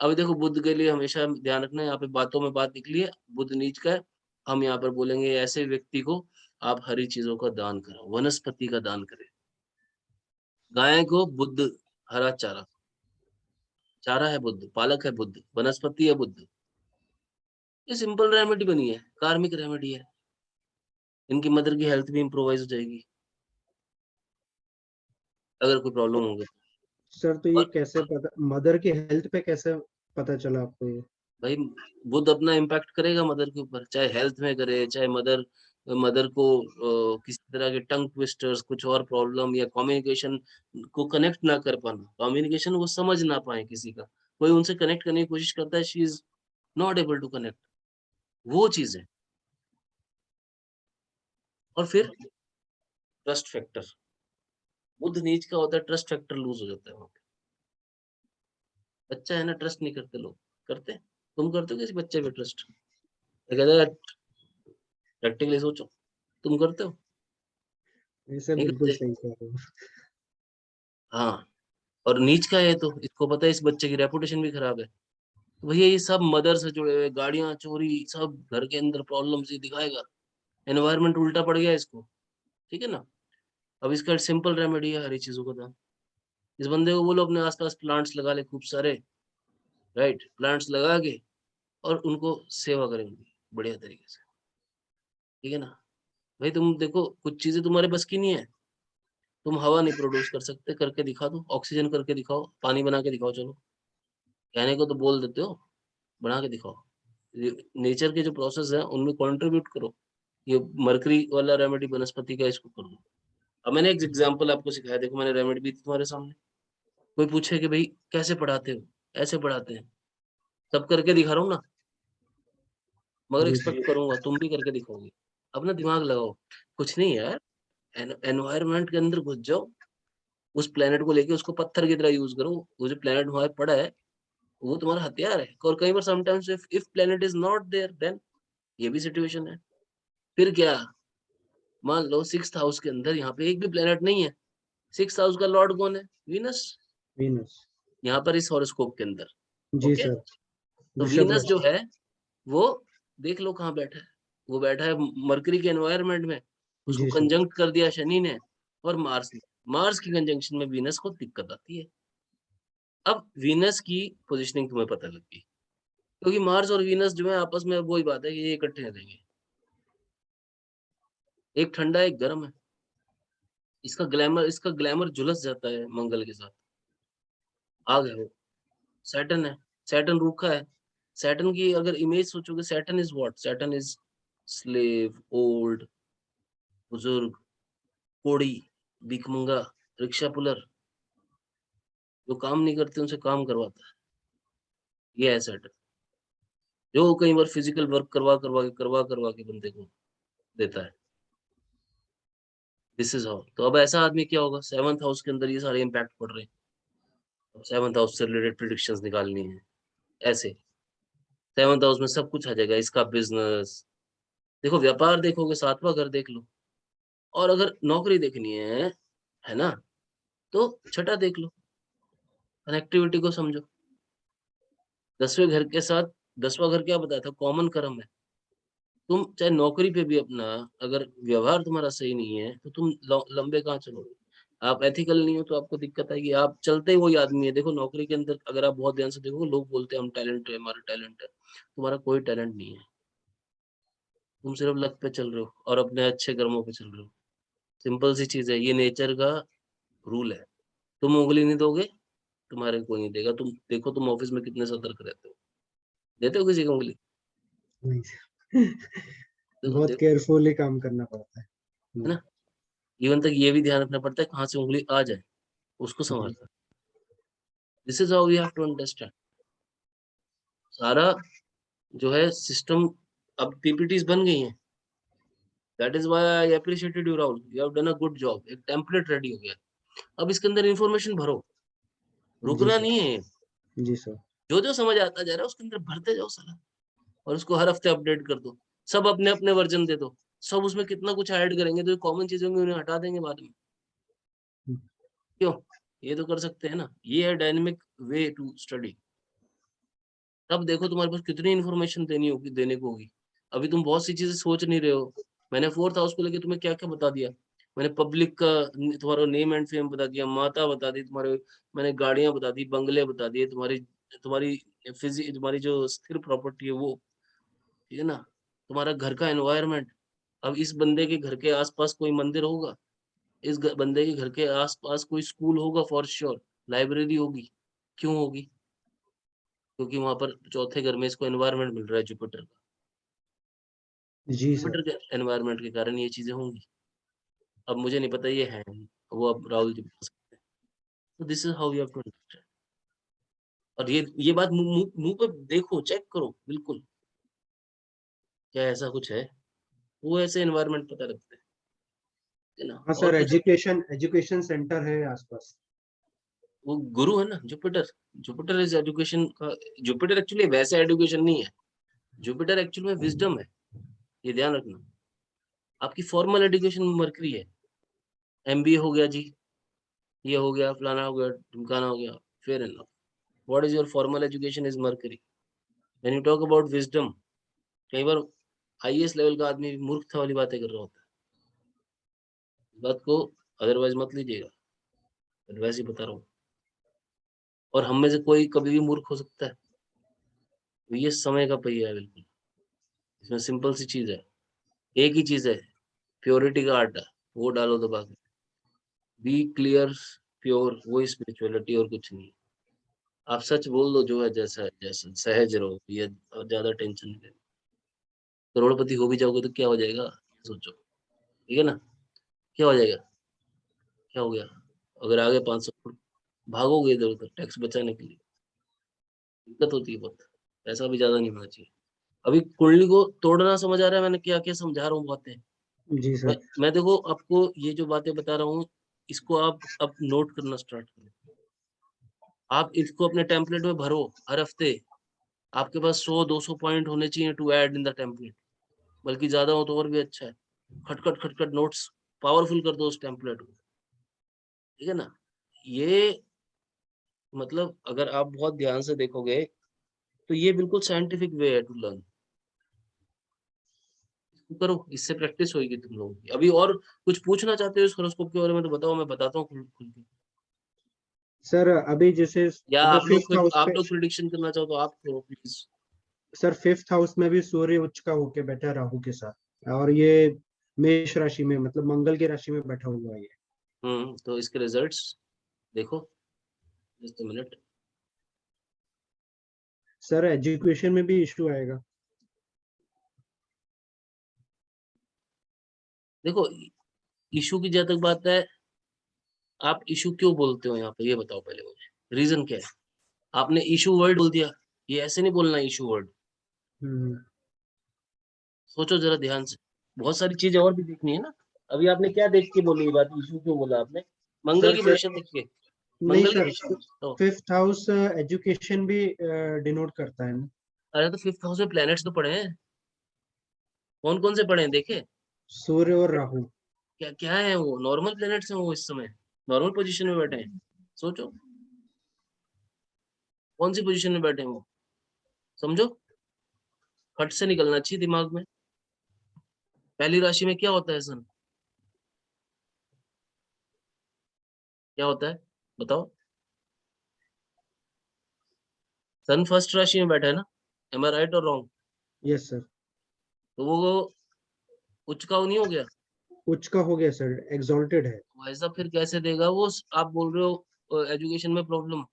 अभी देखो, बुध के लिए हमेशा ध्यान रखना है, यहाँ पे बातों में बात निकली है, बुध नीच का है। हम यहाँ पर बोलेंगे ऐसे व्यक्ति को आप हरी चीजों का दान करो, वनस्पति का दान करें। गाय को बुध, हरा चारा, चारा है बुध, पालक है बुध, वनस्पति है बुध। ये सिंपल रेमेडी बनी है, कार्मिक रेमेडी है। इनकी मदर की हेल्थ भी इम्प्रोवाइज हो जाएगी अगर कोई प्रॉब्लम होगी। सर तो ये और कैसे पता, मदर की हेल्थ पे कैसे पता चला आपको ये? भाई, बुध अपना इम्पैक्ट करेगा मदर के ऊपर, चाहे हेल्थ में करे, चाहे मदर मदर को किसी तरह के टंग ट्विस्टर्स, कुछ और प्रॉब्लम, या कम्युनिकेशन को कनेक्ट ना कर पाना, कम्युनिकेशन वो समझ ना पाए किसी का, कोई उनसे कनेक्ट करने की कोशिश करता है, she is not able to connect, वो चीज है। और फिर ट्रस्ट फैक्टर, बुध नीच का होता है, ट्रस्ट फैक्टर लूज हो जाता है वहां पे। बच्चा है ना, ट्रस्ट नहीं करते लोग, करते? तुम करते हो किसी बच्चे पे ट्रस्ट? कहता है प्रैक्टिकली सोचो, तुम करते हो? ये सर नहीं बिल्कुल करते। सही कह रहे हो। हाँ, और नीच का है तो इसको पता है इस बच्चे की रेपुटेशन भी खराब है। तो भैया ये सब मदर से जुड़े हुए, गाड़ियां चोरी, सब घर के अंदर प्रॉब्लम ही दिखाएगा। एनवायरनमेंट उल्टा पड़ गया इसको। ठीक है ना? अब इसका सिंपल रेमेडी है, हरी चीजों का दान। इस बंदे को बोलो अपने आसपास प्लांट्स लगा ले खूब सारे, राइट, प्लांट्स लगा के, और उनको सेवा करेंगे बढ़िया तरीके से। ठीक है ना? भाई तुम देखो, कुछ चीजें तुम्हारे बस की नहीं है। तुम हवा नहीं प्रोड्यूस कर सकते, करके दिखा दो। ऑक्सीजन करके दिखाओ, पानी बना के दिखाओ, चलो। कहने को तो बोल देते हो, बना के दिखाओ। नेचर के जो प्रोसेस है उनमें कंट्रीब्यूट करो। ये मरकरी वाला रेमेडी वनस्पति का, इसको कर दो। अब मैंने एक एग्जांपल आपको सिखाया, देखो मैंने रेमेडी भी तुम्हारे सामने। कोई पूछे कि भाई कैसे पढ़ाते हो, ऐसे पढ़ाते हैं, सब करके दिखा रहा हूँ ना, मगर जी सर। एक्सपेक्ट करूंगा तुम भी करके दिखाओगे। अपना दिमाग लगाओ। कुछ नहीं यार, एनवायरनमेंट के अंदर घुस जाओ, उस प्लेनेट को लेके उसको पत्थर की तरह यूज करो। वो जो प्लेनेट वहां पड़ा है वो तुम्हारा हथियार है। और कई बार sometimes if planet is not there, then ये भी सिचुएशन है। फिर क्या? मान लो 6th हाउस के अंदर यहाँ पे एक भी प्लेनेट नहीं है, 6th हाउस का लॉर्ड कौन है? वीनस। वीनस। यहाँ पर इस हॉरोस्कोप के अंदर। जी ओके, सर। तो वृषभ वीनस जो राशि। है वो, देख लो कहाँ बैठा है। वो बैठा है मरकरी के एनवायरनमेंट में, उसको जी सर। कंजंक्ट कर दिया शनि ने और मार्स ने। मार्स की कंजंक्शन में वीनस को दिक्कत आती है। अब वीनस की पोजिशनिंग तुम्हें पता लग गई, क्योंकि मार्स और वीनस जो है आपस में वही बात है कि ये इकट्ठे रहेंगे। एक ठंडा एक गर्म है। इसका ग्लैमर झुलस जाता है मंगल के साथ। आ गए वो, सैटर्न है। सैटर्न रूखा है। सैटर्न की अगर इमेज सोचोगे, Saturn is what? Saturn is slave, old, बुजुर्ग, कोड़ी, भिखमंगा, रिक्शा पुलर, जो काम नहीं करते उनसे काम करवाता है। ये है सैटर्न, जो कई बार फिजिकल वर्क करवा के बंदे को देता है। This is how. तो अब ऐसा आदमी क्या होगा? 7th हाउस के अंदर ये सारे इम्पैक्ट पड़ रहे हैं। 7th हाउस से रिलेटेड प्रिडिक्शंस निकालनी है, ऐसे 7th हाउस में सब कुछ आ जाएगा, इसका बिजनेस देखो, व्यापार देखोगे 7वां घर देख लो, और अगर नौकरी देखनी है ना, तो छठा देख लो, कनेक्टिविटी को समझो। 10वें घर के साथ 10वां घर क्या बताया था, कॉमन कर्म है। तुम चाहे नौकरी पे भी अपना, अगर व्यवहार तुम्हारा सही नहीं है तो तुम लंबे कहाँ चलोगे। आप एथिकल नहीं हो तो आपको दिक्कत आएगी। आप चलते ही वही आदमी है। देखो नौकरी के अंदर अगर आप बहुत ध्यान से देखोगे, लोग बोलते हैं हम टैलेंट है, हमारा टैलेंट है। तुम्हारा कोई टैलेंट नहीं है, तुम सिर्फ लक पे चल रहे हो और अपने अच्छे कर्मों पे चल रहे हो। सिंपल सी चीज है, ये नेचर का रूल है। तुम उंगली नहीं दोगे, तुम्हारे कोई नहीं देगा। तुम देखो, तुम ऑफिस में कितने सतर्क रहते हो, देते हो किसी को उंगली? नहीं देखो बहुत देखो, केयरफुली काम करना पड़ता है। है ना। इवन तक ये भी ध्यान रखना पड़ता है कहाँ से उंगली आ जाए, उसको जी संभालना। This is how we have to understand. सारा जो है सिस्टम, अब पीपीटीज बन गई हैं। That is why I appreciated you Rahul, you have done a good job. एक टेम्पलेट रेडी हो गया, अब इसके अंदर इंफॉर्मेशन भरो, जी रुकना सर। नहीं है। जी सर। जो जो समझ आता जा रहा है उसके अंदर भरते जाओ सारा, और उसको हर हफ्ते अपडेट कर दो। सब अपने अपने वर्जन दे दो, सब उसमें कितना कुछ ऐड करेंगे, तो कॉमन चीजें होंगी उन्हें हटा देंगे बाद में। क्यों? ये तो कर सकते हैं ना। ये है डायनेमिक वे टू स्टडी। तब देखो तुम्हारे पास कितनी इन्फॉर्मेशन देनी होगी, देने को होगी। अभी तुम बहुत सी चीजें सोच नहीं रहे हो। मैंने 4th हाउस को लेके तुम्हें क्या क्या बता दिया। मैंने पब्लिक का, तुम्हारा नेम एंड फेम बता दिया, माता बता दी तुम्हारे, मैंने गाड़ियां बता दी, बंगले बता दिए, तुम्हारी तुम्हारी तुम्हारी जो स्थिर प्रॉपर्टी है वो, ठीक है ना। तुम्हारा घर का एनवायरनमेंट, अब इस बंदे के घर के आसपास कोई मंदिर होगा, इस बंदे के घर के आसपास कोई स्कूल होगा फॉर श्योर, लाइब्रेरी होगी। क्यों होगी? क्योंकि वहां पर चौथे घर में इसको एनवायरनमेंट मिल रहा है जुपिटर का। जी सर। जुपिटर के एनवायरनमेंट के कारण ये चीजें होंगी। अब मुझे नहीं पता ये है नहीं, वो अब राहुल जी बता सकते हैं। तो this is how you have to understand. और ये बात मुंह मुंह पे देखो, चेक करो बिल्कुल, क्या ऐसा कुछ है। वो ऐसे एनवायरनमेंट पता रखते हैं, है ना। हाँ और सर, कुछ, एजुकेशन एजुकेशन सेंटर है आसपास। वो गुरु है ना जुपिटर। जुपिटर इज एजुकेशन का। जुपिटर एक्चुअली वैसे एजुकेशन नहीं है, जुपिटर एक्चुअल में विजडम है। ये ध्यान रखना। आपकी फॉर्मल एजुकेशन मरकरी है, एमबीए हो गया जी, ये हो गया, फलाना हो गया, ढिमकाना हो गया, fair enough. What is your formal education is mercury. When you talk about wisdom, कई बार आईएएस लेवल का आदमी भी मूर्खता वाली बातें कर रहा होता है। इस बात को अदरवाइज मत लीजिएगा, वैसे ही बता रहा हूँ। और हम में से कोई कभी भी मूर्ख हो सकता है, तो ये समय का पहिया है बिल्कुल। इसमें सिंपल सी चीज है, एक ही चीज है, प्योरिटी का आटा, वो डालो दबा के। बी क्लियर, प्योर, वो स्पिरिचुअलिटी और कुछ नहीं। आप सच बोल दो जो है, जैसा है जैसा, सहज रहो, ये ज्यादा टेंशन नहीं। करोड़पति हो भी जाओगे तो क्या हो जाएगा, सोचो, ठीक है ना। क्या हो जाएगा, क्या हो गया? अगर आगे 500 करोड़, भागोगे इधर उधर टैक्स बचाने के लिए, दिक्कत होती है बहुत। पैसा भी ज्यादा नहीं होना चाहिए। अभी कुंडली को तोड़ना समझ आ रहा है, मैंने क्या क्या समझा रहा हूँ बातें। जी मैं सर। मैं देखो आपको ये जो बातें बता रहा हूँ, इसको आप अब नोट करना स्टार्ट करो। आप इसको अपने टेम्पलेट में भरो हर हफ्ते। आपके पास 100-200 पॉइंट होने चाहिए to add in the template, बल्कि ज्यादा हो तो और भी अच्छा है। खटखट खटखट नोट्स, पावरफुल कर दो उस टेम्पलेट को, ठीक है ना। ये मतलब अगर आप बहुत ध्यान से देखोगे तो ये बिल्कुल साइंटिफिक वे है टू लर्न। करो, इससे प्रैक्टिस होगी तुम लोगों की। अभी और कुछ पूछना चाहते हो इस हॉरोस्कोप के बारे में तो बताओ, मैं बताता हूँ खुल खुल के। सर अभी जैसे, या अभी आप लोग फिफ्थ हाउस आप पे, लोग प्रिडिक्शन करना चाहो तो आप करो प्लीज। सर फिफ्थ हाउस में भी सूर्य उच्च का होके बैठा है राहु के साथ, और ये मेष राशि में, मतलब मंगल की राशि में बैठा हुआ है ये। तो इसके रिजल्ट्स देखो, जस्ट मिनट। सर एजुकेशन में भी इशू आएगा। देखो, इशू की जहाँ तक बात है, आप इशू क्यों बोलते हो यहाँ पे, ये बताओ पहले मुझे, रीजन क्या है। आपने इशू वर्ड बोल दिया, ये ऐसे नहीं बोलना इशू वर्ड। हम्म। सोचो जरा ध्यान से, बहुत सारी चीजें और भी देखनी है ना। अभी आपने क्या देख के बोली ये बात, इशू क्यों बोला आपने? मंगल सर की सर पोजीशन देख के। नहीं मंगल की सर, तो, 5th हाउस एजुकेशन भी डिनोट करता है ना। अरे तो 5th हाउस में प्लैनेट्स तो पड़े हैं, कौन कौन से पड़े हैं देखे? सूर्य और राहु। क्या क्या है वो? नॉर्मल प्लैनेट्स हैं वो, इस समय नॉर्मल पोजीशन में बैठे हैं। सोचो कौन सी पोजीशन में बैठे हैं वो, समझो, खट से निकलना चाहिए दिमाग में। पहली राशि में क्या होता है सन? क्या होता है बताओ? सन फर्स्ट राशि में बैठा है ना, एम आई राइट और रॉन्ग? Yes sir. तो वो उच्च का नहीं हो गया? उच्च का हो गया सर, एग्जॉल्टेड है। वैसा फिर कैसे देगा वो? आप बोल रहे हो एजुकेशन में प्रॉब्लम,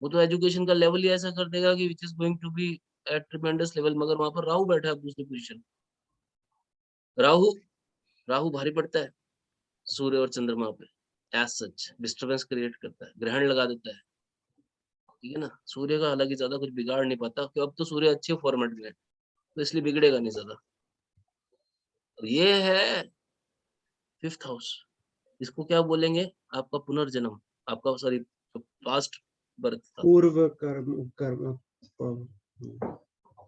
वो तो एजुकेशन का लेवल ही ऐसा कर देगा कि which is going to be at tremendous level, मगर वहां पर राहु बैठा है दूसरी पोजीशन। राहु, राहु भारी पड़ता है सूर्य और चंद्रमा पे, एज सच डिस्टरबेंस क्रिएट करता है, ग्रहण लगा देता है, ठीक है ना। सूर्य का हालांकि ज्यादा कुछ बिगाड़ नहीं पाता, क्योंकि अब तो सूर्य अच्छे फॉर्मेट में है, तो इसलिए बिगड़ेगा नहीं ज्यादा। और ये है 5th हाउस, इसको क्या बोलेंगे? आपका पुनर्जन्म, आपका सॉरी पास्ट बर्थ था। पूर्व कर्म कर्म प-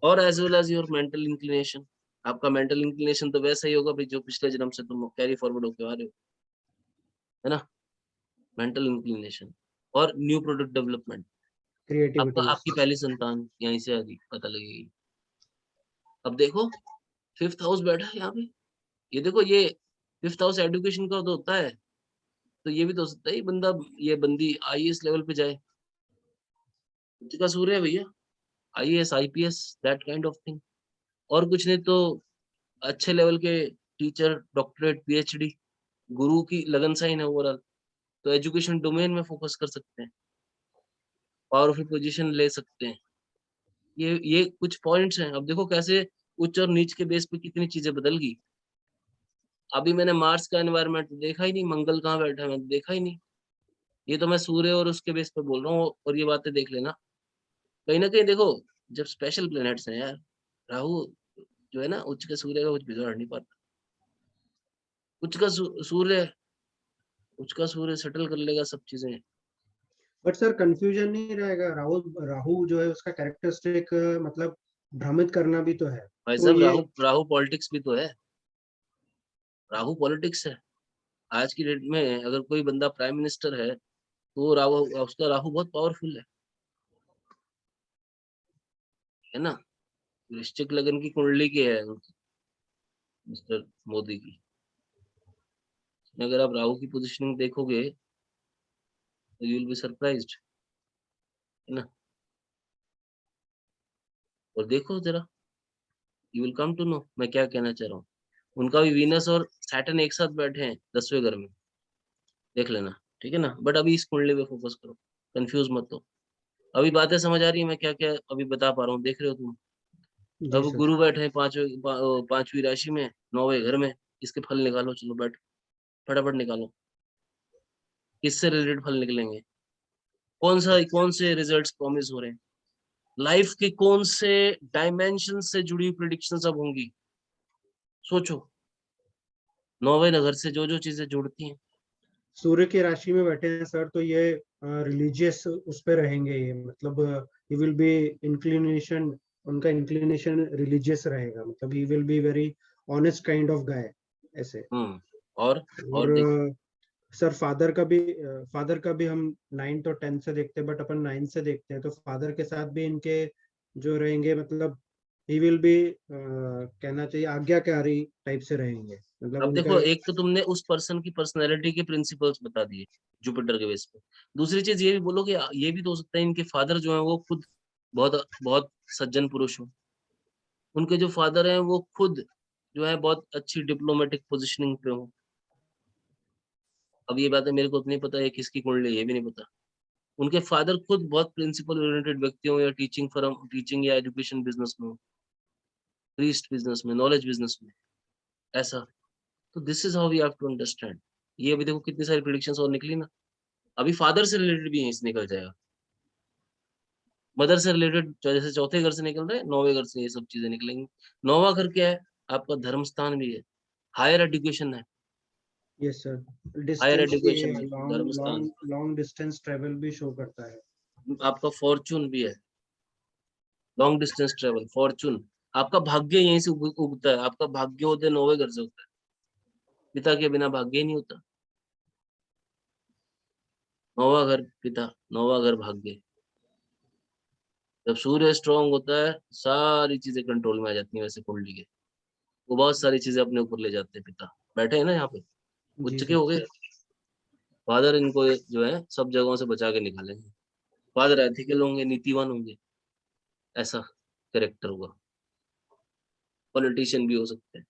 और as well as your mental inclination, आपका मेंटल इंक्लिनेशन तो वैसा ही होगा भाई जो पिछले जन्म से तुम कैरी फॉरवर्ड होके आ रहे हो, है ना। मेंटल इंक्लिनेशन और न्यू प्रोडक्ट डेवलपमेंट, आपका क्रिएटिविटी। आपकी पहली संतान यहीं से आदि पता लगेगी। अब देखो 5th हाउस बैठा है यहाँ पे, ये देखो ये 5th हाउस एजुकेशन का तो होता है, तो ये भी तो हो सकता है ये बंदा, ये बंदी आईएएस लेवल पे जाए, उच्च का सूर्य है भैया, IAS IPS that kind of thing. और कुछ नहीं तो अच्छे लेवल के टीचर, डॉक्टरेट, पीएचडी, गुरु की लगन साइन है ओवरऑल, तो एजुकेशन डोमेन में फोकस कर सकते हैं, पावरफुल पोजीशन ले सकते हैं। ये कुछ पॉइंट्स हैं। अब देखो कैसे उच्च और नीच के बेस पे कितनी चीजें बदल गई। अभी मैंने मार्स का एनवायरनमेंट देखा ही नहीं, मंगल कहाँ बैठा है मैंने देखा ही नहीं। ये तो मैं सूर्य और उसके बेस पे बोल रहा हूँ, और ये बातें देख लेना। कहीं ना कहीं देखो, जब स्पेशल प्लैनेट्स हैं यार, राहु जो है ना, उच्च के सूर्य का कुछ बिगाड़ नहीं पाता। उच्च का सूर्य, उच्च का सूर्य सेटल कर लेगा सब चीजें। बट सर कंफ्यूजन नहीं रहेगा? राहु राहु जो है उसका कैरेक्टरिस्टिक मतलब भ्रमित करना भी तो है। भाई तो साहब ये राहु, राहु पॉलिटिक्स भी तो है, राहु पॉलिटिक्स है। आज की डेट में अगर कोई बंदा प्राइम मिनिस्टर है तो राहु, उसका राहु बहुत पावरफुल है ना। वृश्चिक लगन की कुंडली की है मिस्टर मोदी की। अगर आप राहु की पोजीशनिंग देखोगे तो यू विल बी सरप्राइज्ड, है ना। और देखो जरा, you will come to know मैं क्या कहना चाह रहा हूँ। उनका भी वीनस और सैटर्न एक साथ बैठे हैं 10वें घर में, देख लेना, ठीक है ना। बट अभी इस कुंडली पे फोकस करो, कंफ्यूज मत हो। अभी बातें समझ आ रही है मैं क्या क्या अभी बता पा रहा हूँ, देख रहे हो तुम। जी अब सर। गुरु बैठे हैं पांचवी राशि में, 9वें घर में। इसके फल निकालो, चलो बैठ, फटाफट निकालो, किससे रिलेटेड फल निकलेंगे, कौन से रिजल्ट्स प्रॉमिस हो रहे हैं, लाइफ के कौन से डायमेंशन से जुड़ी हुई प्रिडिक्शंस अब होंगी। सोचो, 9वें घर से जो जो चीजें जुड़ती हैं। सूर्य की राशि में बैठे हैं सर, तो ये रिलीजियस उस पे रहेंगे, ये मतलब ही विल बी इंक्लिनेशन, उनका इंक्लिनेशन रिलीजियस रहेगा, मतलब he will be very honest kind of guy ऐसे। हम्म। और और देख, सर फादर का भी हम 9th और 10th से देखते हैं, बट अपन 9th से देखते हैं, तो फादर के साथ भी इनके जो रहेंगे, मतलब ही विल बी कहना चाहिए आज्ञाकारी टाइप से रहेंगे, मतलब अब उनका। देखो एक तो तुमने उस पर्सन की पर्सनैलिटी के प्रिंसिपल्स बता दिए जुपिटर के बेस पे। दूसरी चीज ये भी बोलो कि ये भी तो हो सकता है इनके फादर जो है वो खुद बहुत बहुत सज्जन पुरुष हो, उनके जो फादर हैं वो खुद जो है बहुत अच्छी डिप्लोमेटिक पोजिशनिंग पे हो। अब ये बातें मेरे को तो नहीं पता है किसकी कुंडली है, ये भी नहीं पता। उनके फादर खुद बहुत प्रिंसिपल ओरिएंटेड व्यक्ति हो, या टीचिंग फर्म, टीचिंग या एजुकेशन बिजनेस में हो, प्रीस्ट बिजनेस में, नॉलेज बिजनेस में, ऐसा। तो this is how we have to understand. ये अभी देखो कितनी सारी प्रिडिक्शंस और निकली ना। अभी फादर से रिलेटेड भी यहीं से निकल जाएगा, मदर से रिलेटेड जैसे चौथे घर से निकल रहे हैं, 9वें घर से ये सब चीजें निकलेंगी। 9वां घर क्या है? आपका धर्म स्थान भी है, हायर एजुकेशन है, यस सर, हायर डिस्टेंस भी, एजुकेशन भी, लॉन्ग धर्मस्थान, लॉन्ग लॉन्ग डिस्टेंस ट्रेवल भी शो करता है। आपका फॉर्चून भी है, लॉन्ग डिस्टेंस ट्रेवल, फॉर्चून, आपका भाग्य यहीं से उगता है। आपका भाग्य होते 9वें घर से होता है, पिता के बिना भाग्य ही नहीं होता। 9वां घर पिता, 9वां घर भाग्य। जब सूर्य स्ट्रांग होता है सारी चीजें कंट्रोल में आ जाती हैं। वैसे कुंडली के वो बहुत सारी चीजें अपने ऊपर ले जाते हैं। पिता बैठे हैं ना यहाँ पे, जी उच्च के सर। हो गए, फादर इनको जो है सब जगहों से बचा के निकालेंगे। फादर एथिकल होंगे, नीतिवान होंगे, ऐसा कैरेक्टर होगा। पॉलिटिशियन भी हो सकते हैं,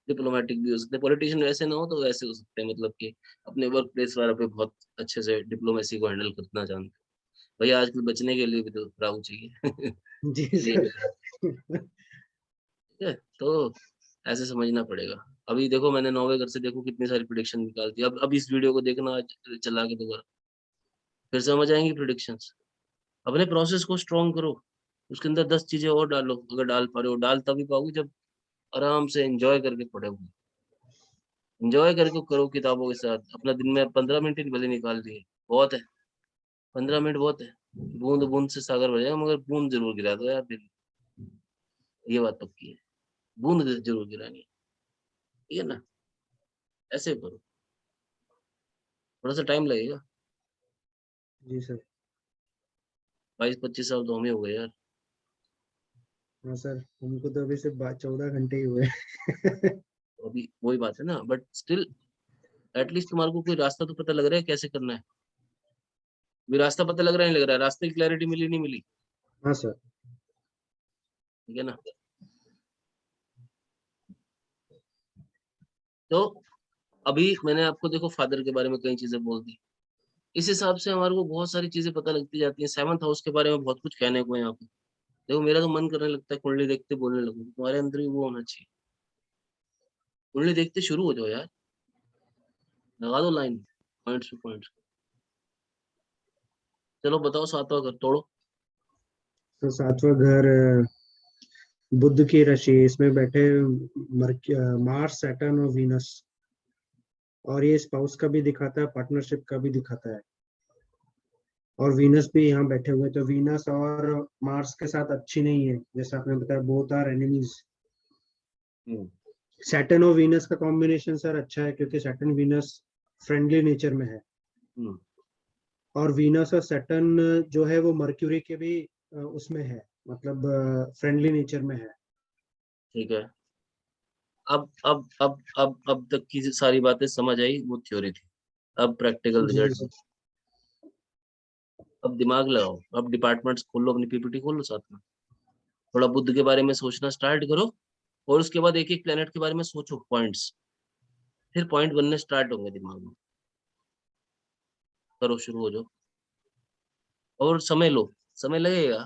डिप्लोमेटिक भी हो सकते हैं। पॉलिटिशियन वैसे ना हो तो वैसे हो सकते हैं, मतलब कि अपने वर्क प्लेस वाले पे बहुत अच्छे से डिप्लोमेसी को हैंडल करना जानते हैं। भैया आजकल बचने के लिए भी तो राहु चाहिए। जी ये सर। ठीक है, तो ऐसे समझना पड़ेगा। अभी देखो मैंने 9वें घर से देखो कितनी सारी प्रिडिक्शन निकाल दी। अब इस वीडियो को देखना आज चला के दोबारा, फिर समझ आएंगी प्रिडिक्शंस। अपने प्रोसेस को स्ट्रॉन्ग करो, उसके अंदर 10 चीजें और डालो, अगर डाल पा रहे हो। डाल तभी पाओगे जब आराम से एंजॉय करके पढ़ोगे, एंजॉय करके करो किताबों के साथ। अपना दिन में 15 मिनट ही भले निकाल दिए, बहुत है। 15 मिनट बहुत है। बूंद बूंद से सागर भर जाएगा, मगर बूंद जरूर गिरा दो यार दिल, ये बात पक्की है। बूंद जरूर गिरानी है, ठीक है ना। ऐसे करो, थोड़ा सा टाइम लगेगा। जी सर। 22-25 साल तो हम ही हो गए यार। हाँ सर, हमको तो अभी सिर्फ 14 घंटे ही हुए। तो अभी वही बात है ना, बट स्टिल एटलीस्ट तुम्हारे को कोई रास्ता तो पता लग रहा है कैसे करना है। भी रास्ता पता लग रहा है, नहीं लग रहा है, रास्ते की क्लैरिटी मिली नहीं मिली, हाँ सर। ठीक है ना। तो अभी मैंने आपको देखो फादर के बारे में कई चीजें बोल दी। इस हिसाब से हमारे को बहुत सारी चीजें पता लगती जाती हैं। 7th हाउस के बारे में बहुत कुछ कहने को है यहाँ पे। देखो मेरा तो मन करने लगता है कुंडली देखते बोलने लगूं, तुम्हारे अंदर ही वो होना चाहिए। कुंडली देखते शुरू हो जाओ यार, लगा दो लाइन, पॉइंट्स टू पॉइंट्स। चलो बताओ 7वां घर तोड़ो। तो 7वां घर बुध की राशि, इसमें बैठे मार्स, सैटर्न और वीनस। और ये स्पाउस का भी दिखाता है, पार्टनरशिप का भी दिखाता है। और वीनस भी यहाँ बैठे हुए, तो वीनस और मार्स के साथ अच्छी नहीं है, जैसे आपने बताया, both are enemies. Hmm Saturn और वीनस का कॉम्बिनेशन सर अच्छा है, क्योंकि सैटर्न वीनस फ्रेंडली नेचर में है। हम्म और वीनस और सैटर्न जो है वो मर्क्यूरी के भी उसमें है, मतलब फ्रेंडली नेचर में है। ठीक है। अब तक की सारी बातें समझ आई, वो थ्योरी थी। अब प्रैक्टिकल जी रिजल्ट। सर। अब दिमाग लगाओ, अब डिपार्टमेंट्स खोल लो, अपनी पीपीटी खोल लो साथ में, थोड़ा बुद्ध के बारे में सोचना स्टार्ट करो। और उसके बाद एक एक प्लेनेट के बारे में सोचो, पॉइंट्स, फिर पॉइंट बनने स्टार्ट होंगे दिमाग में। करो, शुरू हो जाओ। और समय लो, समय लगेगा,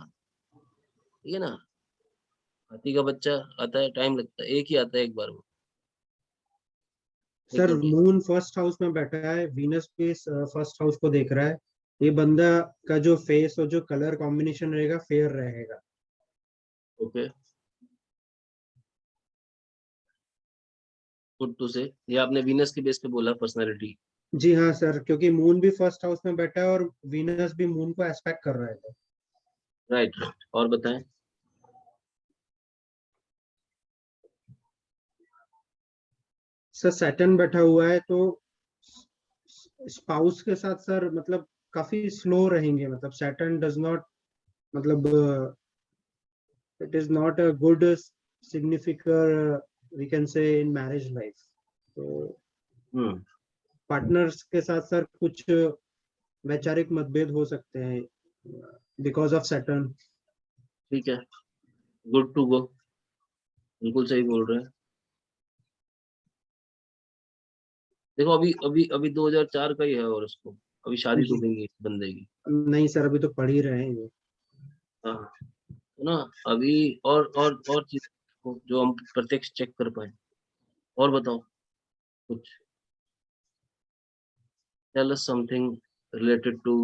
ठीक है ना। हाथी का बच्चा आता है, टाइम लगता है, एक ही आता है एक बार में, सर लेकिन मून फर्स्ट हाउस में बैठा है, वीनस भी फर्स्ट हाउस को देख रहा है। ये बंदा का जो फेस और जो कलर कॉम्बिनेशन रहेगा, फेयर रहेगा। ओके, गुड टू से। ये आपने वीनस के बेस पे बोला पर्सनालिटी। जी हाँ सर, क्योंकि मून भी फर्स्ट हाउस में बैठा है और वीनस भी मून को एस्पेक्ट कर रहा है। राइट राइट, और बताएं। सर सैटर्न बैठा हुआ है, तो स्पाउस के साथ सर मतलब काफी स्लो रहेंगे, मतलब सैटर्न डज नॉट, मतलब it is not a good significator, we can say, in marriage life. तो हम्म पार्टनर्स के साथ सर कुछ वैचारिक मतभेद हो सकते हैं, बिकॉज ऑफ सैटर्न। ठीक है, गुड टू गो, बिल्कुल सही बोल रहे हैं। देखो अभी अभी अभी 2004 का ही है, और उसको अभी शादी तो जी हुई नहीं इस बंदे की। नहीं सर, अभी तो पढ़ ही रहे हैं ये। हाँ, तो ना अभी और चीज जो हम प्रत्यक्ष चेक कर पाए। और बताओ कुछ, tell us something related to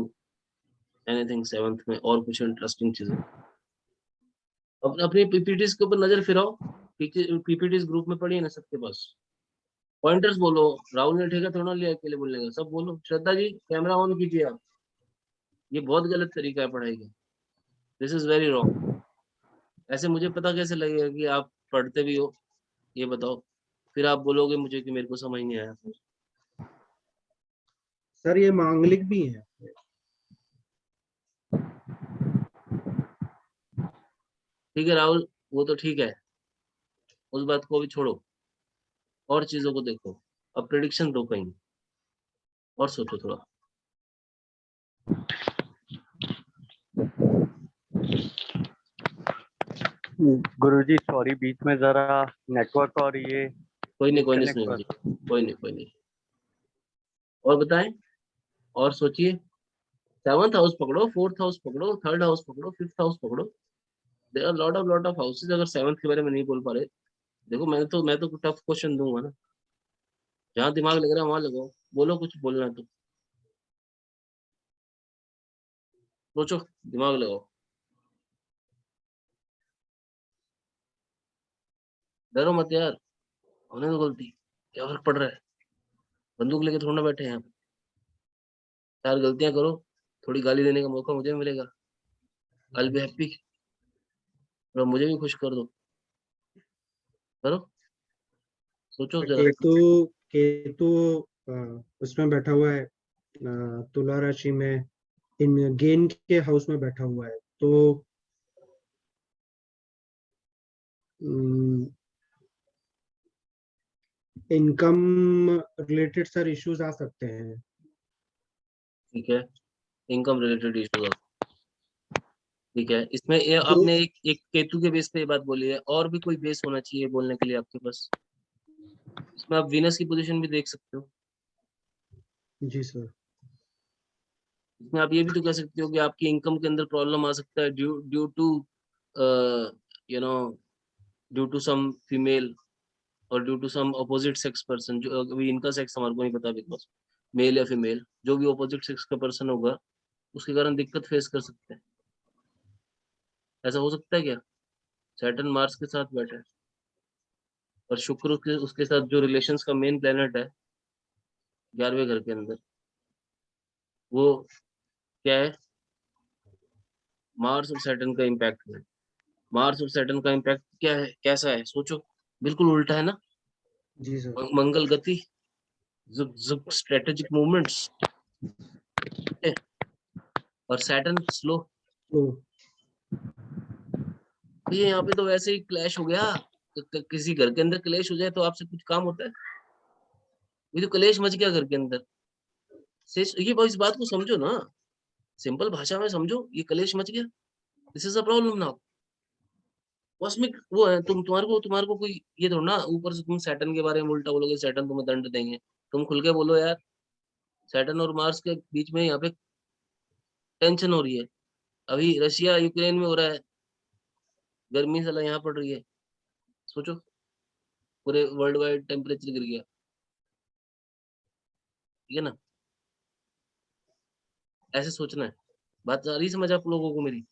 anything 7th में, और कुछ इंटरेस्टिंग चीजें। अपने अपनी पीपीटीज के ऊपर नजर फिराओ, पीपीटीज ग्रुप में पड़ी है ना सबके पास। पॉइंटर्स बोलो। राहुल ने ठेका थोड़ा लिया अकेले बोलने का, सब बोलो। श्रद्धा जी कैमरा ऑन कीजिए आप। ये बहुत गलत तरीका है पढ़ाई का, दिस इज वेरी रॉन्ग। ऐसे मुझे पता कैसे लगेगा कि आप पढ़ते भी हो, ये बताओ। फिर आप बोलोगे मुझे कि मेरे को समझ नहीं आया। सर ये मांगलिक भी है। ठीक है राहुल, वो तो ठीक है, उस बात को भी छोड़ो, और चीजों को देखो। अब प्रेडिक्शन दो कहीं, और सोचो थोड़ा। गुरुजी सॉरी, बीच में जरा नेटवर्क और ये कोई नहीं डिस्कनेक्ट सुनील हुआ। जी, कोई नहीं। और बताएं, और सोचिए। 7th हाउस पकड़ो, 4th हाउस पकड़ो, 3rd हाउस पकड़ो, 5th हाउस पकड़ो। There are lot of houses. अगर 7th के बारे में नहीं बोल पा रहे, देखो मैं तो टफ क्वेश्चन दूंगा ना, जहाँ दिमाग लग रहा है वहां लगाओ, बोलो कुछ बोलना है तो सोचो, दिमाग लगाओ। डरो मत यार, होने दो गलती, क्या फर्क पड़ रहा है, बंदूक लेके थोड़ा ना बैठे हैं यहाँ पे। 4 गलतियां करो, थोड़ी गाली देने का मौका मुझे मिलेगा, आई बी हैप्पी, और मुझे भी खुश कर दो। करो, सोचो जरा। केतु केतु अ, उसमें बैठा हुआ है, तुला राशि में, इन गेन के हाउस में बैठा हुआ है, तो इनकम रिलेटेड सर इश्यूज आ सकते हैं। ठीक है, इनकम रिलेटेड इश्यूज। ठीक है, इसमें ये तो आपने एक केतु के बेस पे ये बात बोली है, और भी कोई बेस होना चाहिए बोलने के लिए आपके पास? इसमें आप वीनस की पोजीशन भी देख सकते हो। जी सर। इसमें आप ये भी तो कह सकते हो कि आपकी इनकम के अंदर प्रॉब्लम आ सकता है due due to you know due to some female, और due to some opposite sex person. जो अभी इनका सेक्स हमारे को नहीं पता, बिकॉज मेल या फीमेल, जो भी अपोजिट सेक्स का पर्सन होगा उसके कारण दिक्कत फेस कर सकते हैं। ऐसा हो सकता है क्या? सैटर्न मार्स के साथ बैठा है, और शुक्र के उसके साथ जो रिलेशंस का मेन प्लेनेट है 11वें घर के अंदर, वो क्या है? मार्स और सैटर्न का इम्पैक्ट है। मार्स और सैटर्न का इम्पैक्ट क्या है, कैसा है, सोचो। बिल्कुल उल्टा है ना। जी सर। मंगल गति, जुग जुग स्ट्रेटेजिक मूवमेंट्स, और सैटर्न स्लो। तो ये यहाँ पे तो वैसे ही क्लैश हो गया। किसी घर के अंदर क्लैश हो जाए तो आपसे कुछ काम होता है? ये तो क्लैश मच गया घर के अंदर से। ये इस बात को समझो ना, सिंपल भाषा में समझो, ये क्लेश मच गया, this is a problem now. Cosmic वो है, तुम्हारे को कोई ये थोड़ा ना ऊपर से तुम सैटर्न के बारे में उल्टा बोलोगे, सैटर्न तुम्हें दंड देंगे। तुम खुल के बोलो यार, सैटर्न और मार्स के बीच में यहाँ पे टेंशन हो रही है। अभी रशिया यूक्रेन में हो रहा है, गर्मी साला यहाँ पड़ रही है। सोचो, पूरे वर्ल्ड वाइड टेम्परेचर गिर गया। ठीक है ना? ऐसे सोचना है। बात आ रही समझ आप लोगों को मेरी?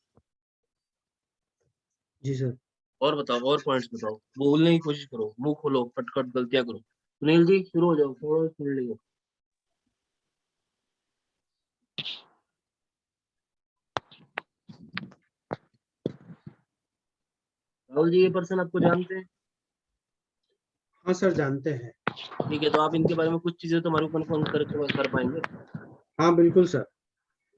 जी सर। और बताओ, और पॉइंट्स बताओ, बोलने की कोशिश करो, मुंह खोलो, फटफट गलतियां करो। सुनील जी शुरू हो जाओ, थोड़ा सुन लीजिए। राहुल जी, ये पर्सन आपको जानते हैं? हाँ सर, जानते हैं। ठीक है, तो आप इनके बारे में कुछ चीजें तो हमारे को कन्फर्म कर पाएंगे? हाँ बिल्कुल सर।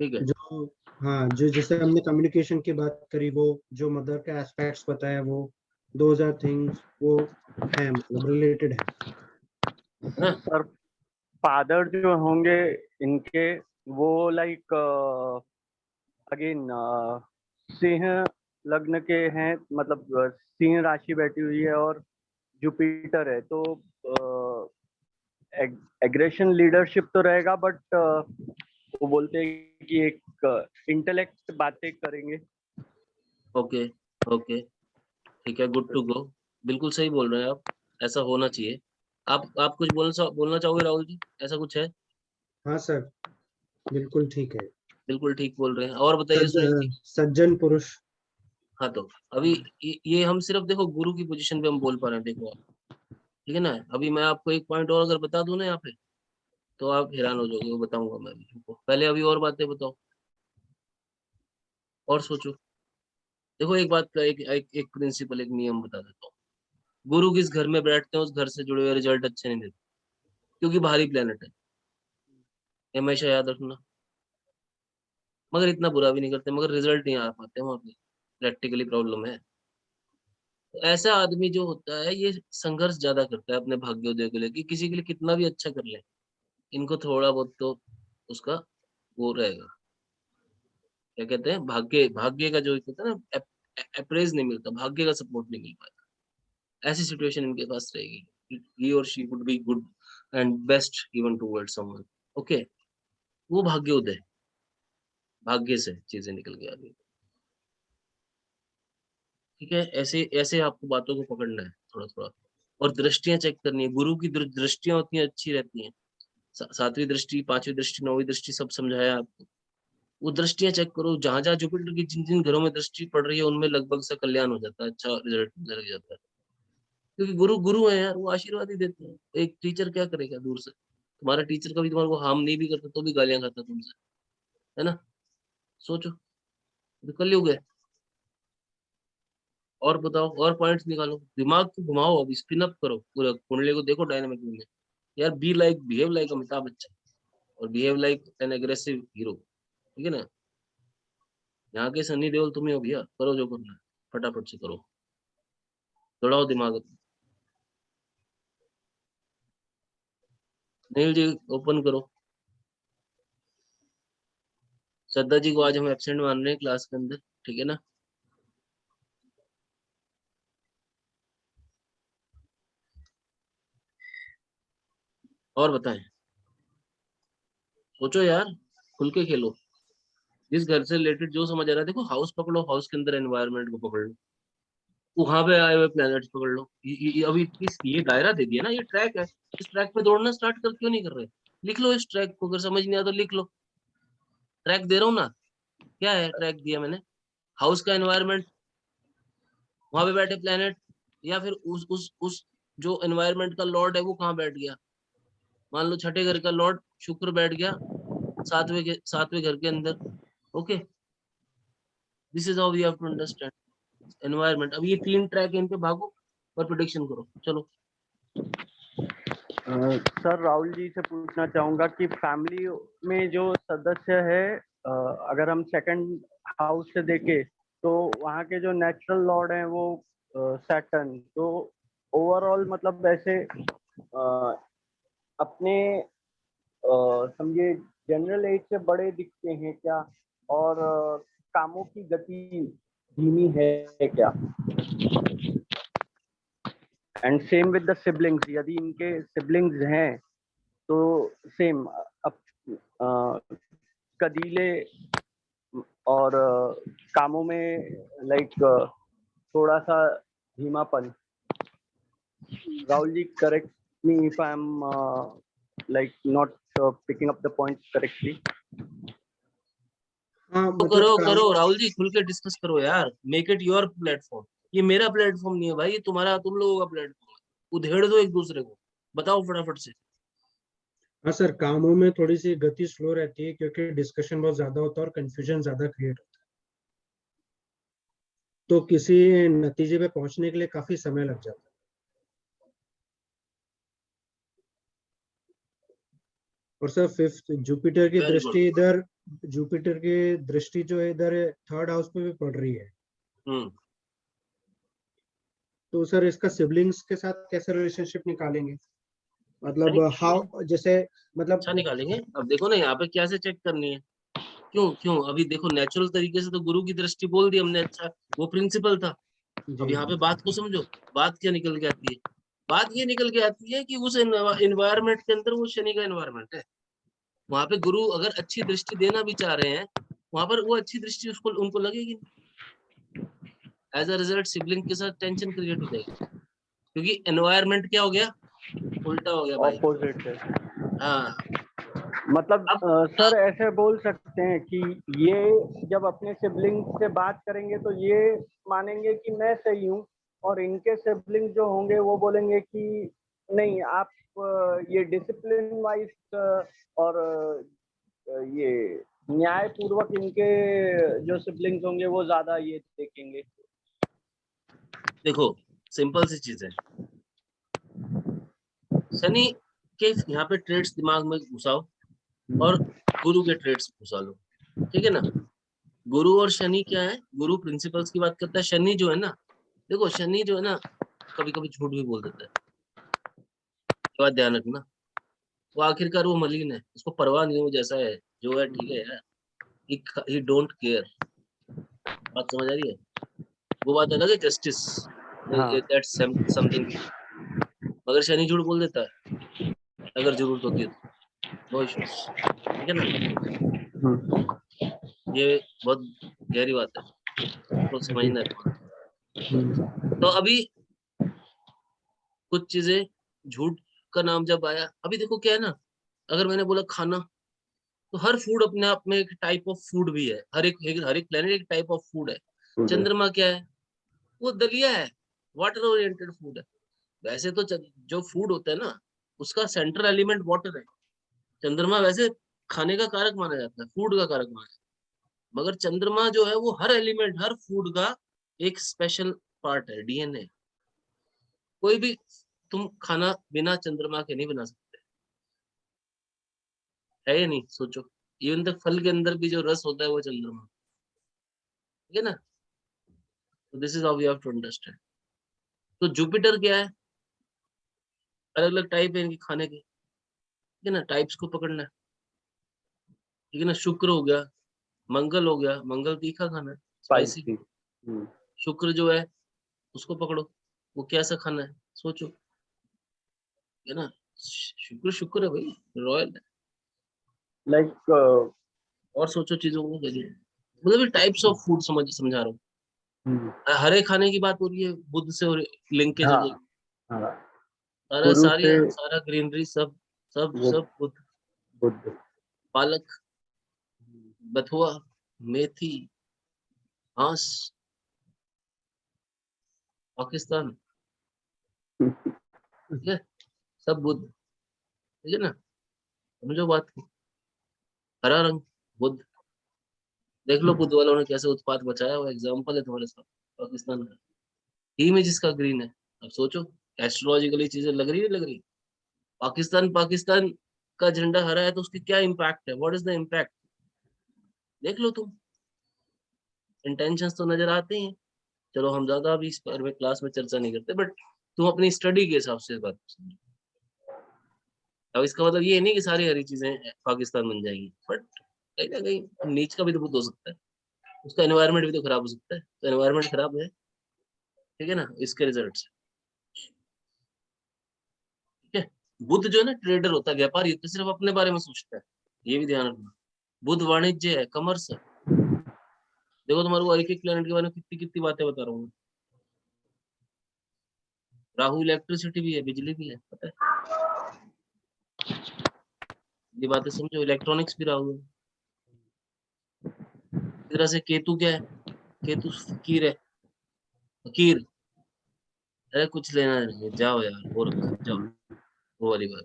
ठीक है। जो हाँ, जो जैसे हमने कम्युनिकेशन की बात करी, वो जो मदर का एस्पेक्ट्स बताया, वो दोज आर थिंग्स, वो है, मतलब रिलेटेड है। है ना? और फादर जो होंगे इनके, वो लाइक अगेन सिंह लग्न के हैं, मतलब सिंह राशि बैठी हुई है और जुपिटर है, तो एग्रेशन लीडरशिप तो रहेगा, बट वो बोलते हैं कि एक इंटेलेक्ट बातें करेंगे। ओके, ओके, ठीक है, गुड टू गो। बिल्कुल सही बोल रहे हैं आप, ऐसा होना चाहिए। आप कुछ बोलना चाहोगे राहुल जी? ऐसा कुछ है? हाँ सर, बिल्कुल ठीक है। बिल्कुल ठीक बोल रहे हैं। और बताइए सुनील जी। सज्जन पुरुष। हाँ, तो अभी ये हम सिर्फ देखो गुरु की पोजीशन पे हम बोल पा रहे हैं, देखो आप, ठीक है ना। अभी मैं आपको एक पॉइंट और अगर बता दूं ना यहाँ पे, तो आप हैरान हो जाओगे, वो बताऊंगा मैं अभी तुमको। पहले अभी और बातें बताओ और सोचो। देखो एक बात का एक प्रिंसिपल, एक नियम बता देता हूँ। गुरु किस घर में बैठते हैं उस घर से जुड़े हुए रिजल्ट अच्छे नहीं देते, क्योंकि बाहरी प्लेनेट है, ये हमेशा याद रखना। मगर इतना बुरा भी नहीं करते, मगर रिजल्ट नहीं आ पाते वहां पे, प्रैक्टिकली प्रॉब्लम है। तो ऐसा आदमी जो होता है ये संघर्ष ज्यादा करता है अपने भाग्योदय को लेकर, किसी के लिए कितना भी अच्छा कर ले, इनको थोड़ा बहुत तो उसका वो रहेगा, क्या कहते हैं, भाग्य, भाग्य का जो कहते हैं ना, अप्रेज नहीं मिलता, भाग्य का सपोर्ट नहीं मिल पाता। ऐसी सिचुएशन इनके पास रहेगी, ही और she would be good and best given toward someone. Okay, वो भाग्योदय, भाग्य से चीजें निकल के आ गई। ठीक है, ऐसे ऐसे आपको बातों को पकड़ना है थोड़ा थोड़ा, और दृष्टियां चेक करनी है। गुरु की दृष्टियां होती हैं, अच्छी रहती हैं। सातवीं दृष्टि, पांचवी दृष्टि, नौवीं दृष्टि, सब समझाया आपको। वो दृष्टियां चेक करो, जहां जहां जुपिटर की जिन जिन घरों में दृष्टि पड़ रही है उनमें लगभग सा कल्याण हो जाता है, अच्छा रिजल्ट मिलने लग जाता है। क्योंकि गुरु गुरु है यार, वो आशीर्वाद ही देते हैं। एक टीचर क्या करेगा दूर से, तुम्हारा टीचर कभी तुम्हारे को हार्म नहीं भी करता तो भी गालियां खाता तुमसे, है ना। सोचो, तो कलयुग है। और बताओ, और पॉइंट्स निकालो, दिमाग को घुमाओ, अब स्पिन अप करो, पूरा कुंडली को देखो डायनामिक में। यार be like, behave like Amitabh Bachchan, और behave like an aggressive hero, ठीक है ना। यहाँ के सनी देओल तुम ही हो भैया, करो जो करना है, फटाफट से करो, दौड़ाओ दिमाग अपना। नील जी ओपन करो। श्रद्धा जी को आज हम एब्सेंट मान रहे हैं क्लास के अंदर, ठीक है ना। और बताएं, सोचो यार, खुल के खेलो। जिस घर से रिलेटेड जो समझ आ रहा है, देखो हाउस पकड़ो, हाउस के अंदर एनवायरनमेंट को पकड़ लो, वहां पे आए हुए प्लैनेट्स पकड़ लो। अभी ये दायरा दे दिया ना, ये ट्रैक है, इस ट्रैक पे दौड़ना स्टार्ट कर क्यों नहीं कर रहे। लिख लो इस ट्रैक को, अगर समझ नहीं आता तो लिख लो। ट्रैक दे रहा हूँ ना, क्या है ट्रैक दिया मैंने, हाउस का एनवायरनमेंट, वहां पे बैठे प्लैनेट, या फिर उस जो एनवायरनमेंट का लॉर्ड है वो कहाँ बैठ गया। मान लो छठे घर का लॉर्ड शुक्र बैठ गया सातवें घर के अंदर। Okay, this is how we have to understand environment. अब ये तीन ट्रैक है, इन पे भागो और प्रिडिक्शन करो, चलो। सर राहुल जी से पूछना चाहूंगा कि फैमिली में जो सदस्य है, अगर हम सेकंड हाउस से देखें तो वहाँ के जो नेचुरल लॉर्ड हैं वो सैटर्न, तो ओवरऑल मतलब ऐसे अपने समझिए जनरल एज से बड़े दिखते हैं क्या, और कामों की गति धीमी है क्या। And same with the siblings, यदि इनके सिबलिंग्स हैं तो सेम अब कदीले और कामों में लाइक थोड़ा सा धीमापन। Rahul ji correct me if I am like not picking up the point correctly. हाँ तो मतलब करो काम। करो राहुल जी, खुल के डिस्कस करो यार, मेक इट योर प्लेटफॉर्म। ये मेरा प्लेटफॉर्म नहीं है भाई, ये तुम्हारा, तुम लोगों का प्लेटफॉर्म है। उधेड़ दो एक दूसरे को, बताओ फटाफट से। हाँ सर, कामों में थोड़ी सी गति स्लो रहती है क्योंकि डिस्कशन बहुत ज्यादा होता है और कंफ्यूजन ज्यादा क्रिएट होता है, तो किसी नतीजे पे पहुंचने के लिए काफी समय लग जाता है। और सर फिफ्थ जुपिटर की वेरी गुड। दृष्टि इधर, जुपिटर की दृष्टि जो है इधर थर्ड हाउस पे भी पड़ रही है, हम्म, तो सर इसका सिबलिंग्स के साथ कैसे रिलेशनशिप निकालेंगे, मतलब अरे हाउ जैसे, मतलब अच्छा निकालेंगे। अब देखो ना यहाँ पे क्या से चेक करनी है, क्यों क्यों, अभी देखो नेचुरल तरीके से तो गुरु की दृष्टि बोल दी हमने, अच्छा वो प्रिंसिपल था। अब जी यहाँ पे बात को समझो, बात क्या निकल के आती है। बात ये निकल के आती है कि उस एनवायरनमेंट के अंदर वो शनि का एनवायरनमेंट है, वहां पे गुरु अगर अच्छी दृष्टि देना भी चाह रहे हैं, वहां पर वो अच्छी दृष्टि उसको उनको लगेगी। एज अ रिजल्ट सिबलिंग के साथ टेंशन क्रिएट हो जाएगी, क्योंकि एनवायरनमेंट क्या हो गया, उल्टा हो गया भाई। ऑपोजिट है। हाँ। मतलब अब सर ऐसे बोल सकते हैं कि ये जब अपने सिबलिंग से बात करेंगे तो ये मानेंगे कि मैं सही हूँ, और इनके सिबलिंग जो होंगे वो बोलेंगे कि नहीं, आप ये डिसिप्लिन वाइज और ये न्याय पूर्वक इनके जो सिबलिंग्स होंगे वो ज्यादा ये देखेंगे। देखो सिंपल सी चीज है, शनि के यहाँ पे ट्रेड्स दिमाग में घुसाओ और गुरु के ट्रेड्स घुसा लो, ठीक है ना। गुरु और शनि क्या है, गुरु प्रिंसिपल्स की बात करता है, शनि जो है ना, देखो शनि जो है ना कभी कभी झूठ भी बोल देता है, ये बात ध्यान रखना। वो आखिरकार वो मलिन है, उसको परवाह नहीं है, वो जैसा है जो है ठीक है यार, ही डोंट केयर। बात समझ आ रही है, वो बात अलग है जस्टिस, हाँ। दैट्स समथिंग, मगर शनि झूठ बोल देता है अगर जरूरत होती है तो, नो इश्यूज, ठीक है ना। ये बहुत गहरी बात है, तो समझना है तुम्हारा। तो अभी कुछ चीजें, झूठ का नाम जब आया, अभी देखो क्या है ना, अगर मैंने बोला खाना, तो हर फूड अपने आप में एक टाइप ऑफ फूड भी है, हर एक प्लेनेट एक टाइप ऑफ फूड है। चंद्रमा क्या है, वो दलिया है, वाटर ओरिएंटेड फूड है। वैसे तो जो फूड होता है ना, उसका सेंट्रल एलिमेंट वाटर है। चंद्रमा वैसे खाने का कारक माना जाता है, फूड का कारक माना जाता है, मगर चंद्रमा जो है वो हर एलिमेंट, हर फूड का एक स्पेशल पार्ट है, डीएनए। कोई भी तुम खाना बिना चंद्रमा के नहीं बना सकते, है या नहीं, सोचो। इवन तक फल के अंदर भी जो रस होता है वो चंद्रमा, ठीक है ना। तो this is how we have to understand. तो जुपिटर क्या है, अलग अलग टाइप है इनके खाने के, ठीक है ना, टाइप्स को पकड़ना है, ठीक है ना। शुक्र हो गया, मंगल हो गया, मंगल तीखा खाना है, स्पाइसी। स्पाइसी। शुक्र जो है उसको पकड़ो, वो कैसा खाना है सोचो, है ना। शुक्र शुक्र है भाई, रॉयल है। लाइक और सोचो चीजों को करिए, मतलब टाइप्स ऑफ फूड समझा रहा हूँ। हरे खाने की बात हो रही है, बुद्ध से लिंकेज हो हाँ जाएगी, हाँ, सारा गुरु सारी से सारा ग्रीनरी सब सब वो सब बुद्ध। बुद्ध। पालक, बथुआ, मेथी, हाँस, पाकिस्तान, ठीक है, सब बुद्ध, ठीक है ना। समझो बात को, हरा रंग बुद्ध, देख लो बुद्ध वालों ने कैसे उत्पाद बचाया, वो एग्जाम्पल है तुम्हारे साथ, पाकिस्तान का ही में जिसका ग्रीन है। अब सोचो एस्ट्रोलॉजिकली चीजें लग रही है, लग रही। पाकिस्तान, पाकिस्तान का झंडा हरा है तो उसकी क्या इम्पैक्ट है, व्हाट इज द इम्पैक्ट, देख लो तुम। इंटेंशंस तो नजर आते ही हैं। चलो हम ज्यादा अभी इस पर में क्लास में चर्चा नहीं करते, बट तुम अपनी स्टडी के हिसाब से इस बात को समझो। अब इसका मतलब ये नहीं कि सारी हरी चीजें पाकिस्तान बन जाएंगी, बट कहीं ना कहीं नीच का भी तो बुद्ध हो सकता है, उसका एनवायरनमेंट भी तो खराब हो सकता है, तो एनवायरनमेंट खराब है, ठीक है ना, इसके रिजल्ट से, ठीक है। बुद्ध जो है ना ट्रेडर होता है, व्यापारी, तो सिर्फ अपने बारे में सोचता है, ये भी ध्यान रखना। बुद्ध वाणिज्य है, कमर्स है। देखो तुम्हारे को एक एक प्लेनेट के बारे में कितनी कितनी बातें बता रहा हूँ। राहु इलेक्ट्रिसिटी भी है, बिजली भी है, पता है, ये बातें समझो, इलेक्ट्रॉनिक्स भी राहु है। इस तरह से केतु क्या है, केतु फकीर है, फकीर, अरे कुछ लेना नहीं है, जाओ यार, हो रखा है, जाओ, वो वाली बात।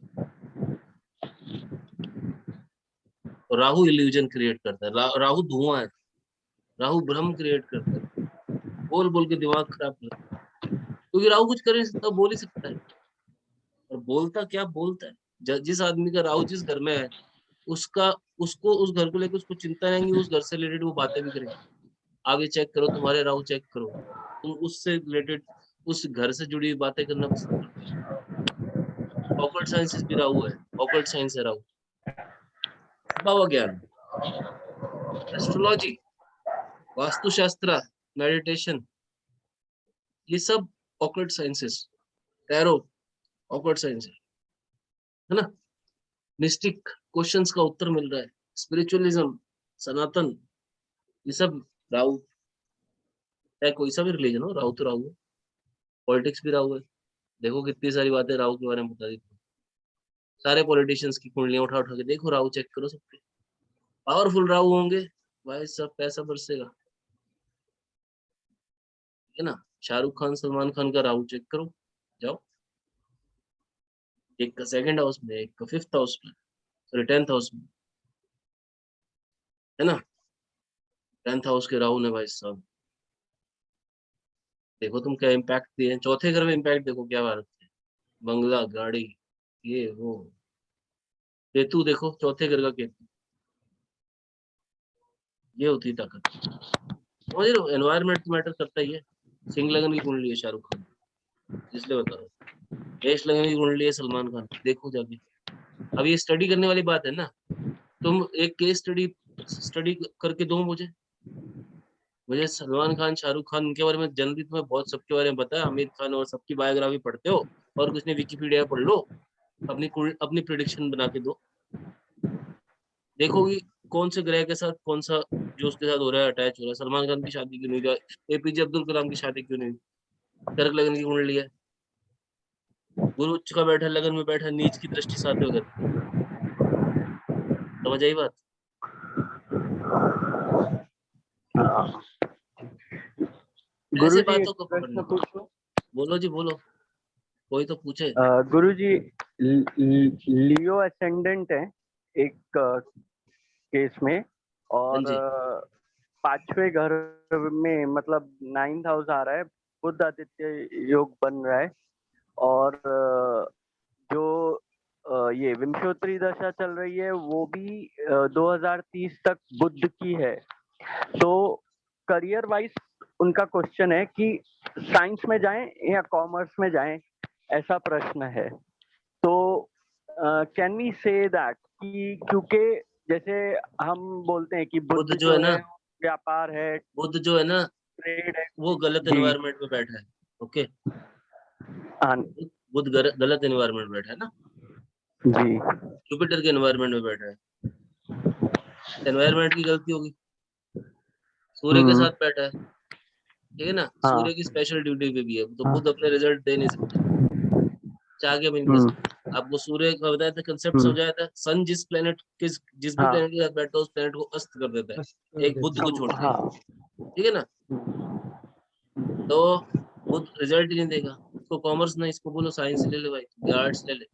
और राहु इल्यूजन क्रिएट करता है, राहु धुआं है, राहु भ्रम क्रिएट करता है, बोल बोल के दिमाग खराब करता है, क्योंकि राहु कुछ कर नहीं सकता, बोल ही सकता है। और बोलता क्या बोलता है, जिस आदमी का राहु जिस घर में है, उसका, उसको उस घर को लेकर उसको चिंता रहेंगी, उस घर से रिलेटेड वो बातें भी करेंगे। आगे चेक करो, तुम्हारे राहु चेक करो, तुम उससे रिलेटेड, उस घर से जुड़ी हुई बातें करना पसंद करते हो। ऑकल्ट साइंसेस भी राहु है, ऑकल्ट साइंस है राहु, भाव ज्ञान, एस्ट्रोलॉजी, वास्तुशास्त्र, मेडिटेशन, ये सब occult sciences, tarot, occult science है ना। मिस्टिक क्वेश्चंस का उत्तर मिल रहा है, स्पिरिचुअलिज्म, सनातन, ये सब राहु, चाहे कोई सा भी रिलीजन हो, राहु तो राहु है। पॉलिटिक्स भी राहु है, देखो कितनी सारी बातें राहु के बारे में बता दी। सारे पॉलिटिशियंस की कुंडलियां उठा उठा के देखो, राहु चेक करो सबके, पावरफुल राहु होंगे भाई, सब पैसा बरसेगा, ठीक है ना। शाहरुख खान, सलमान खान का राहु चेक करो, जाओ। एक का सेकंड हाउस में, एक का फिफ्थ हाउस में, सॉरी 10th हाउस में, है ना। 10th हाउस के राहु ने भाई साहब, देखो तुम क्या इम्पैक्ट दिए। चौथे घर में इम्पैक्ट देखो क्या बात है, बंगला, गाड़ी, ये वो। केतु देखो, चौथे घर का केतु, ये होती है ताकत। समझ रहे हो, एनवायरमेंट तो मैटर करता ही है। सिंह लगन की कुंडली है शाहरुख खान, इसलिए बता रहा हूँ। मेष लगन की कुंडली है सलमान खान, देखो जाके। अब ये स्टडी करने वाली बात है ना, तुम एक केस स्टडी स्टडी करके दो मुझे सलमान खान, शाहरुख खान, इनके बारे में जनरली तुम्हें बहुत सबके बारे में पता है, आमिर खान और सबकी बायोग्राफी पढ़ते हो, और कुछ नहीं विकिपीडिया पढ़ लो, अपनी प्रिडिक्शन बना के दो। देखो कि कौन से ग्रह के साथ कौन सा जो उसके साथ हो रहा है, अटैच हो रहा है। सलमान खान की शादी क्यों नहीं हुई, एपीजे अब्दुल कलाम की शादी क्यों नहीं हुई। कर्क लगन की कुंडली है, गुरु उच्च का बैठा, लगन में बैठा, नीच की दृष्टि सातवें घर पे। समझ आई बात। ऐसे गुरुजी बातों एक को प्रश्न पकड़ना। पूछूं? बोलो जी बोलो, कोई तो पूछे। गुरुजी, लियो असेंडेंट है एक केस में, हाँ और जी। पांचवें घर में मतलब 9th हाउस आ रहा है, बुध आदित्य योग बन रहा है, और जो ये विंशोत्तरी दशा चल रही है वो भी 2030 तक बुध की है। तो करियर वाइज उनका क्वेश्चन है कि साइंस में जाएं या कॉमर्स में जाएं, ऐसा प्रश्न है। तो कैन वी से दैट कि क्योंकि जैसे हम बोलते हैं कि बुध बुध जो जो है ना, है व्यापार है, बुध जो है ना, ट्रेड है। वो गलत जी। एनवायरनमेंट में बैठा है। ओके, हाँ बुध गलत एनवायरनमेंट में बैठा है ना, जी। जुपिटर के एनवायरनमेंट में बैठा है। एनवायरनमेंट की गलती होगी, सूर्य के साथ बैठा है, ठीक है ना। हाँ सूर्य की स्पेशल ड्यूटी पे भी है, तो हाँ। बुध अपने रिजल्ट दे नहीं सकता, चाह के भी नहीं दे हम्म सकता। आपको सूर्य का बताया था, कंसेप्ट हम्म। समझाया था। सन जिस भी हाँ प्लेनेट के साथ बैठता है, उस प्लेनेट को अस्त कर देता है, बस कर एक बुध देता को है। छोड़ के, हाँ। ठीक है ना। तो बुध रिजल्ट ही नहीं देगा। इसको कॉमर्स ना, इसको बोलो साइंस ले ले भाई, आर्ट्स ले ले।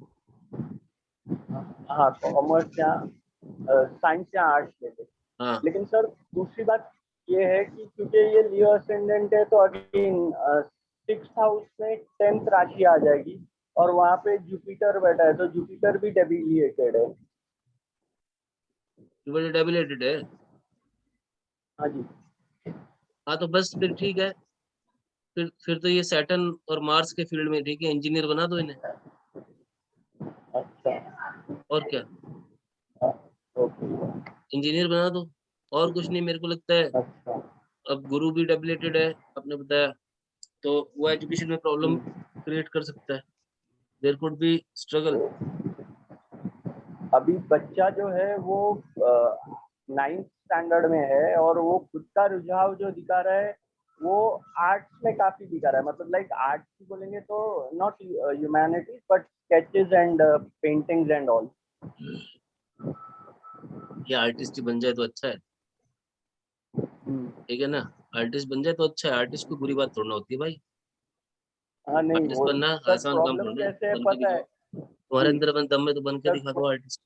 हाँ, कॉमर्स या साइंस या आर्ट्स लेते। हाँ, लेकिन सर दूसरी बात ये है कि क्योंकि ये लियो असेंडेंट है, तो अगेन 6th हाउस में 10th राशि आ जाएगी, और वहां पे जुपिटर बैठा है, तो जुपिटर भी डेबिलिएटेड है। जुपिटर डेबिलेटेड है। हाँ जी। हाँ तो बस फिर ठीक है, फिर तो ये सैटर्न और मार्स के फील्ड में ठीक है, इंजीनियर बना दो इन्हें, अच्छा। और क्या, ओके। इंजीनियर बना दो, और कुछ नहीं मेरे को लगता है। अच्छा। अब गुरु भी डेबिलेटेड है, आपने बताया, तो वो एजुकेशन में प्रॉब्लम क्रिएट कर सकता है, देयर कुड बी स्ट्रगल। अभी बच्चा जो है वो 9th स्टैंडर्ड में है, और वो खुद का रुझाव जो दिखा रहा है वो आर्ट्स में काफी दिखा रहा है। मतलब लाइक आर्ट्स बोलेंगे तो not humanities but sketches and paintings and all. ये आर्टिस्ट ही बन जाए तो अच्छा है, ठीक है ना। आर्टिस्ट बन जाए तो अच्छा है, आर्टिस्ट कोई बुरी बात थोड़ा ना होती है भाई। हाँ नहीं, आर्टिस्ट वो बनना सर आसान काम प्रॉब्लम थोड़ा है, कैसे है बन के पता है? दिखाओ। तुम्हारे जी अंदर अपन दम में तो बन के सर, दिखा दो आर्टिस्ट।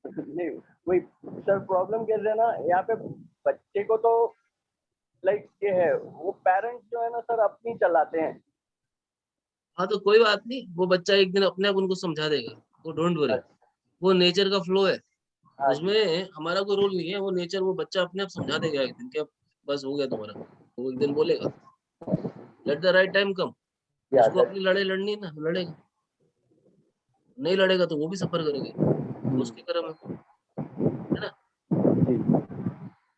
नहीं वही सर प्रॉब्लम कैसे है ना, यहाँ पे बच्चे को तो लाइक ये है, वो पेरेंट्स जो है ना सर अपनी चलाते हैं। हाँ तो कोई बात नहीं, वो बच्चा एक दिन अपने आप उनको समझा देगा, वो डोंट वरी। अच्छा, वो नेचर का फ्लो है, हाँ जी। उसमें हमारा कोई रोल नहीं है। वो नेचर, वो बच्चा अपने आप समझा देगा एक दिन कि अब बस हो गया तुम्हारा, वो एक दिन बोलेगा। लेट द राइट टाइम कम। या उसको अपनी लड़ाई लड़नी है ना, लड़ेगा। नहीं लड़ेगा तो वो भी सफर करेगा, वो उसके कर्म है ना। जी।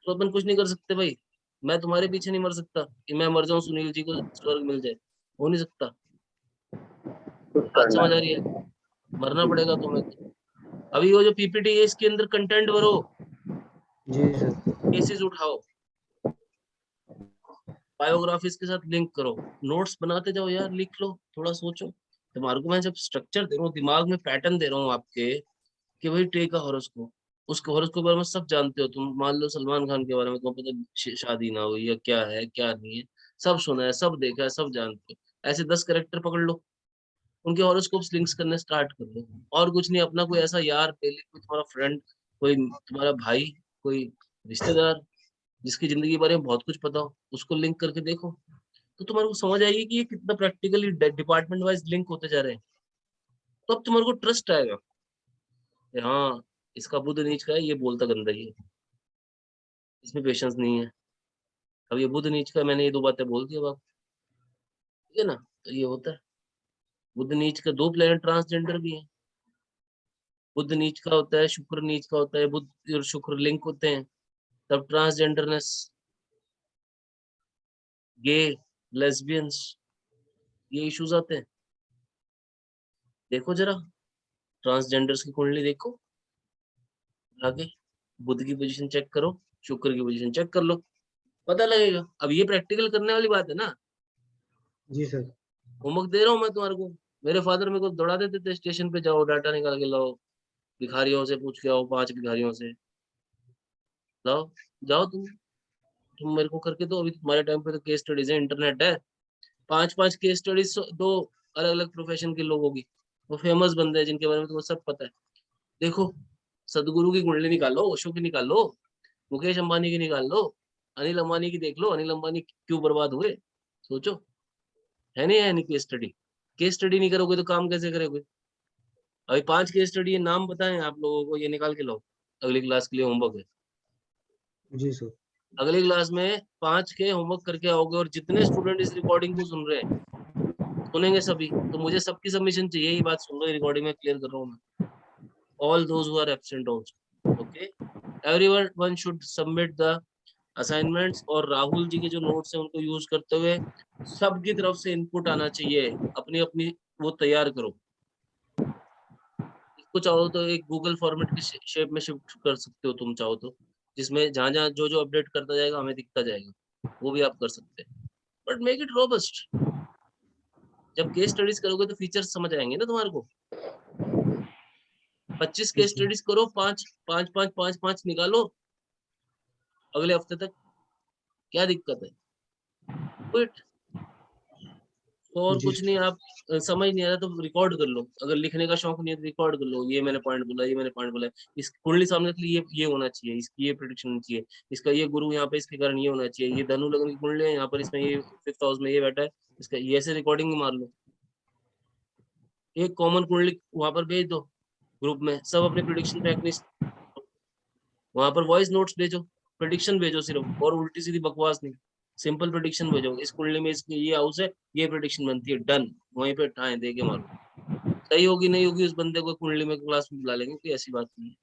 तो अपन कुछ नहीं कर सकते भाई। मैं तुम्हारे पीछे नहीं मर सकता कि मैं मर जाऊं, सुनील जी को स्वर्ग मिल जाए, हो नहीं सकता। कुछ बात करना समझ आ रही है, है। मरना पड़ेगा तुम्हें तो। अभी वो जो पीपीटी है, इसके अंदर कंटेंट भरो, जी सर। केसेस उठाओ, बायोग्राफीज के साथ लिंक करो, नोट्स बनाते जाओ यार, लिख लो, थोड़ा सोचो। तुम्हारे को मैं जब स्ट्रक्चर दे रहा हूँ, दिमाग में पैटर्न दे रहा हूँ आपके, कि भाई टे का हॉरोस्कोप, उसके हॉरोस्कोप के बारे में सब जानते हो तुम। मान लो सलमान खान के बारे में तुम्हें पता शादी ना हुई या क्या है क्या नहीं है, सब सुना है, सब देखा है, सब जानते हो। ऐसे 10 कैरेक्टर पकड़ लो, उनके हॉरोस्कोप्स लिंक्स करने स्टार्ट कर दो, और कुछ नहीं। अपना कोई ऐसा यार, पहले कोई तुम्हारा फ्रेंड, कोई तुम्हारा भाई, कोई रिश्तेदार जिसकी जिंदगी के बारे में बहुत कुछ पता हो, उसको लिंक करके देखो, तो तुम्हारे को समझ आएगी कि ये कितना प्रैक्टिकली डिपार्टमेंट वाइज लिंक होते जा रहे हैं। तो अब तुम्हारे को ट्रस्ट आएगा कि हाँ, इसका बुध नीच का है, ये बोलता गंदा ही है, इसमें पेशेंस नहीं है। अब ये बुध नीच का, मैंने ये 2 बातें बोल दी, अब आप, ठीक है ना। तो ये होता है। बुध नीच का 2 प्लेनेट ट्रांसजेंडर भी है। बुध नीच का होता है, शुक्र नीच का होता है, बुध और शुक्र लिंक होते हैं, तब ट्रांसजेंडरनेस, गे, लेस्बियंस, ये इश्यूज आते हैं। देखो जरा ट्रांसजेंडर्स की कुंडली देखो, आगे बुध की पोजीशन चेक करो, शुक्र की पोजीशन चेक कर लो, पता लगेगा। अब ये प्रैक्टिकल करने वाली बात है ना। जी सर। होमवर्क दे रहा हूँ मैं तुम्हारे को। मेरे फादर मेरे को दौड़ा देते थे स्टेशन पे, जाओ डाटा निकाल के लाओ, भिखारियों से पूछ के आओ, 5 भिखारियों से लाओ, जाओ तुम मेरे को करके दो। अभी तुम्हारे टाइम पे तो केस स्टडीज है, इंटरनेट है, 5 केस स्टडीज, 2 अलग अलग प्रोफेशन के लोगों की, वो फेमस बंदे हैं जिनके बारे में तुमको सब पता है। देखो, सदगुरु की कुंडली निकालो, ओशो की निकालो, मुकेश अंबानी की निकाल लो, अनिल अंबानी की देख लो, अनिल अंबानी क्यों बर्बाद हुए, सोचो। है नहीं केस स्टडी? केस स्टडी नहीं करोगे तो काम कैसे करोगे? अभी 5 केस स्टडी है, नाम बताएं आप लोगों को, ये निकाल के लो, अगली क्लास के लिए होमवर्क है। जी सर। अगली क्लास में 5 के होमवर्क करके आओगे, और जितने स्टूडेंट इस रिकॉर्डिंग को सुन रहे हैं, सुनेंगे सभी, तो मुझे सबकी सबमिशन चाहिए। ये बात सुन लो, रिकॉर्डिंग में क्लियर कर रहा हूँ मैं। All those who are absent also, okay, everyone should submit the assignments, और राहुल जी के जो नोट्स हैं उनको यूज करते हुए सबकी तरफ से इनपुट आना चाहिए, अपनी अपनी वो तैयार करो। इसको चाहो तो एक गूगल फॉर्मेट की शेप में शिफ्ट कर सकते हो तुम चाहो तो, जिसमें जहां जहां जो जो अपडेट करता जाएगा हमें दिखता जाएगा, वो भी आप कर सकते हैं। But make it robust. जब केस स्टडीज करोगे तो फीचर्स समझ आएंगे ना तुम्हारे को। 25 केस स्टडीज करो, 5 निकालो अगले हफ्ते तक, क्या दिक्कत है? Quit। और जी कुछ नहीं, आप समझ नहीं आ रहा तो रिकॉर्ड कर लो, अगर लिखने का शौक नहीं है तो रिकॉर्ड कर लो, ये मैंने पॉइंट बोला, ये मैंने पॉइंट बोला, इस कुंडली सामने के लिए ये होना चाहिए, इसकी ये प्रेडिक्शन होनी चाहिए, इसका ये गुरु यहाँ पे इसके कारण ये होना चाहिए, ये धनु लग्न की कुंडली है, यहाँ पर इसमें ये 5th हाउस में ये बैठा है, इसका ये ऐसे रिकॉर्डिंग मार लो। एक कॉमन कुंडली वहां पर भेज दो ग्रुप में, सब अपने प्रिडिक्शन प्रैक्टिस, वहां पर वॉइस नोट्स भेजो, प्रिडिक्शन भेजो सिर्फ, और उल्टी सीधी बकवास नहीं, सिंपल प्रिडिक्शन भेजो, इस कुंडली में इसकी ये हाउस है, ये प्रिडिक्शन बनती है, डन, वहीं पे ठाए दे के मारो। सही होगी नहीं होगी उस बंदे को कुंडली में क्लास में बुला लेंगे, कोई ऐसी बात नहीं है।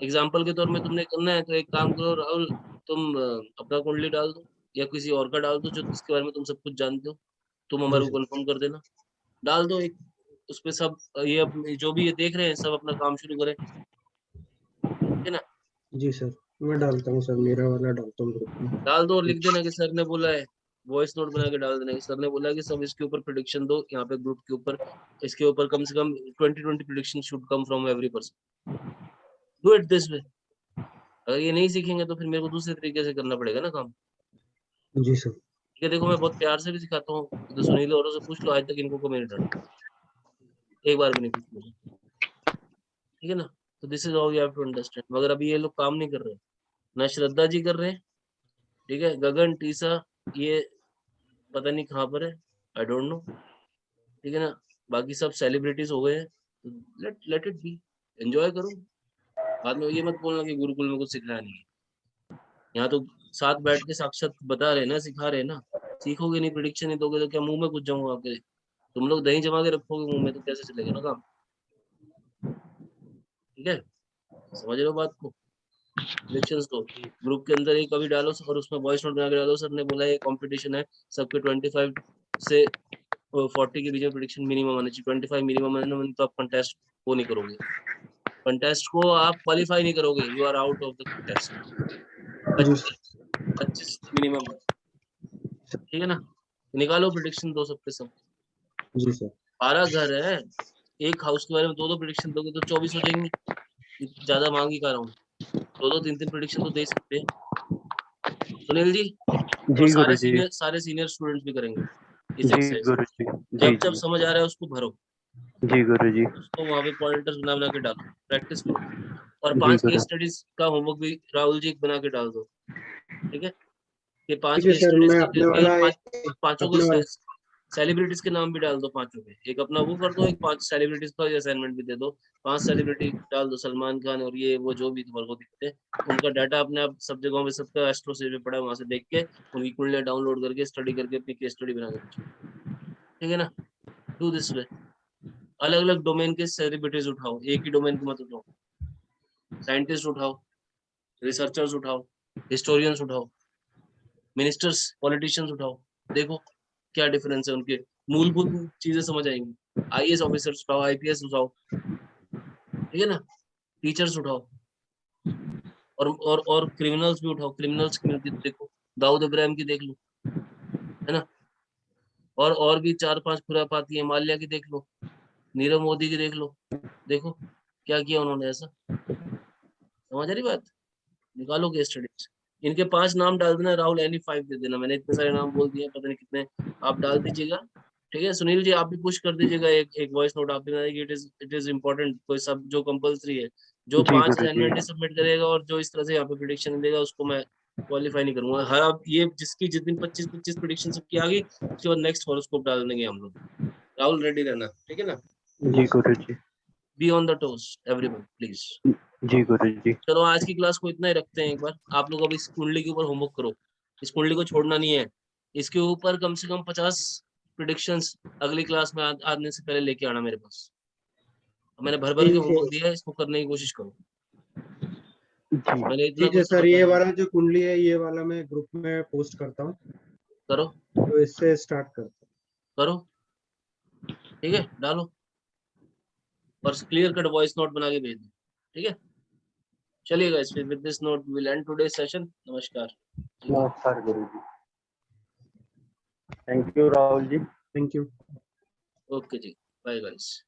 एग्जाम्पल के तौर में तुमने करना है तो एक काम करो राहुल, तुम अपना कुंडली डाल दो, या किसी और का डाल दो जो जिसके बारे में तुम सब कुछ जानते हो, तुम जी हमारे को सर। कंफर्म कर देना, डाल दो एक, उस पे सब ये जो भी ये देख रहे हैं सब अपना काम शुरू करें, है ना। जी सर, मैं डालता हूँ सर, मेरा वाला डालता हूँ ग्रुप में। डाल दो और लिख देना कि सर ने बोला है, वॉइस नोट बना के डाल देना कि सर ने बोला है कि सब इसके ऊपर प्रिडिक्शन दो, यहाँ पे ग्रुप के ऊपर, इसके ऊपर कम से कम 20 prediction should come from every person, do it this way. अगर ये नहीं सीखेंगे तो फिर मेरे को दूसरे तरीके से करना पड़ेगा ना काम। जी सर। ठीक है, देखो मैं बहुत प्यार से भी सिखाता हूँ, तो सुनील औरों से पूछ लो, आज तक इनको को मैंने डांटा, एक बार भी नहीं पूछ मुझे, ठीक है ना। तो this is how you have to understand. मगर अभी ये लोग काम नहीं कर रहे, ना श्रद्धा जी कर रहे हैं, ठीक है, गगन टीसा ये पता नहीं कहाँ पर है, आई डोंट नो, ठीक है ना। बाकी सब सेलिब्रिटीज हो गए हैं, let let it be, enjoy करो। बाद में ये मत बोलना कि गुरुकुल में कुछ सिखाया नहीं है, यहाँ तो साथ बैठ के साक्षात बता रहे ना, सिखा रहे ना। सीखोगे नहीं, प्रिडिक्शन नहीं दोगे तो क्या मुंह में घुस जाऊंगा आपके? तुम लोग दही जमा के रखोगे मुंह में तो कैसे चलेगा ना काम, ठीक है, समझ रहे हो बात को। प्रिडिक्शंस तो ग्रुप के अंदर एक कभी डालो और उसमें वॉइस नोट बना के डालो, सर ने बोला ये कंपटीशन है, सबके 25 से 40 के बीच में प्रिडिक्शन मिनिमम आना चाहिए, 25 मिनिमम आना, तो आप कंटेस्ट वो नहीं करोगे, कंटेस्ट को आप क्वालिफाई नहीं करोगे, you are out of the contest. जी 25 मिनिमम, ठीक है ना। निकालो प्रिडिक्शन दो सबके सब। जी सर। 12 घर है, एक हाउस के बारे में 2 प्रिडिक्शन दोगे तो 24 हो जाएंगे। ज्यादा मांग ही कर रहा हूँ, 2 3 प्रिडिक्शन तो दे सकते हैं सुनील जी, और जी गुरु जी। सारे सीनियर स्टूडेंट्स भी करेंगे। इस जी एक्सरसाइज। गुरुजी। जब जब जी समझ आ रहा है उसको भरो, जी गुरुजी। उसको वहां पे पॉइंटर्स बना बना के डालो, प्रैक्टिस करो। और जी 5 गुरु। केस स्टडीज का होमवर्क भी राहुल जी बना के डाल दो, ठीक है? ये 5 ठीक है केस सर, स्टडीज मैं के अपने और वाला पांचों को अपने वाला सेलिब्रिटीज के नाम भी डाल दो पांचों के। एक अपना वो कर दो, एक 5 सेलिब्रिटीज का असाइनमेंट भी दे दो। 5 सेलिब्रिटी डाल दो, सलमान खान और ये वो जो भी तुम्हारे को दिखते हैं, उनका डाटा अपने आप सब जगहों में, सबका एस्ट्रो से पड़ा है, वहां से देख के उनकी कुंडलियां डाउनलोड करके स्टडी करके अपनी केस स्टडी बना के भेजो, ठीक है ना? Do this way. अलग अलग डोमेन के सेलिब्रिटीज उठाओ, एक ही डोमेन को मत उठाओ। साइंटिस्ट उठाओ, रिसर्चर्स उठाओ, हिस्टोरियंस उठाओ, मिनिस्टर्स, पॉलिटिशियंस उठाओ, देखो क्या डिफरेंस है उनके, मूलभूत चीजें समझ आएंगी। आईएएस ऑफिसर्स उठाओ, आईपीएस उठाओ, ठीक है ना? टीचर्स उठाओ, और क्रिमिनल्स भी उठाओ, क्रिमिनल्स की देखो, दाऊद इब्राहिम की देख लो, है ना? और भी 4-5 खुरापाती है, माल्या की देख लो, नीरव मोदी की देख लो, देखो क्या किया उन्होंने ऐसा। समझ आ रही बात? निकालो केस स्टडीज। इनके 5 नाम डाल देना, राहुल एनी 5 दे देना। मैंने इतने सारे नाम बोल दिए, पता नहीं कितने, आप डाल दीजिएगा, ठीक है? सुनील जी आप भी पुश कर दीजिएगा, एक वॉइस नोट आप भी बनाइए कि इट इज इम्पोर्टेंट, कोई सब जो कंपलसरी है। जो जी 5 गुरुजी। असाइनमेंट सबमिट करेगा और जो इस तरह से यहाँ पे प्रिडिक्शन देगा, उसको मैं क्वालिफाई नहीं करूंगा। हर अब ये जिसकी जिस दिन 25 प्रिडिक्शन सबकी आ गई, उसके बाद नेक्स्ट हॉरोस्कोप डाल देंगे हम लोग। राहुल रेडी रहना, ठीक है ना? जी Guruji. Be on the toes everyone please. जी गुरुजी। चलो आज की क्लास को इतना ही रखते हैं। एक बार आप लोग अभी इस कुंडली के ऊपर होमवर्क करो, इस कुंडली को छोड़ना नहीं है। इसके ऊपर कम से कम 50 प्रिडिक्शंस अगली क्लास में आने से पहले लेके आना मेरे पास। मैंने भर भर के ठीक है। होमवर्क दिया है, इसको करने की कोशिश करो। जी मैंने इतना ठीक है कुछ तो सर, बता ये दिया। वाला जो कुंडली है ये वाला मैं ग्रुप में पोस्ट करता हूँ, करो तो इससे स्टार्ट करते करो, ठीक है? डालो और क्लियर कट वॉइस नोट बना के भेज दो, ठीक है? चलिए गाइस, फिर with this note we will end today session. नमस्कार। नमस्कार गुरुजी। Thank you Rahul ji. हैं। Thank you. ओके जी, बाय गाइस।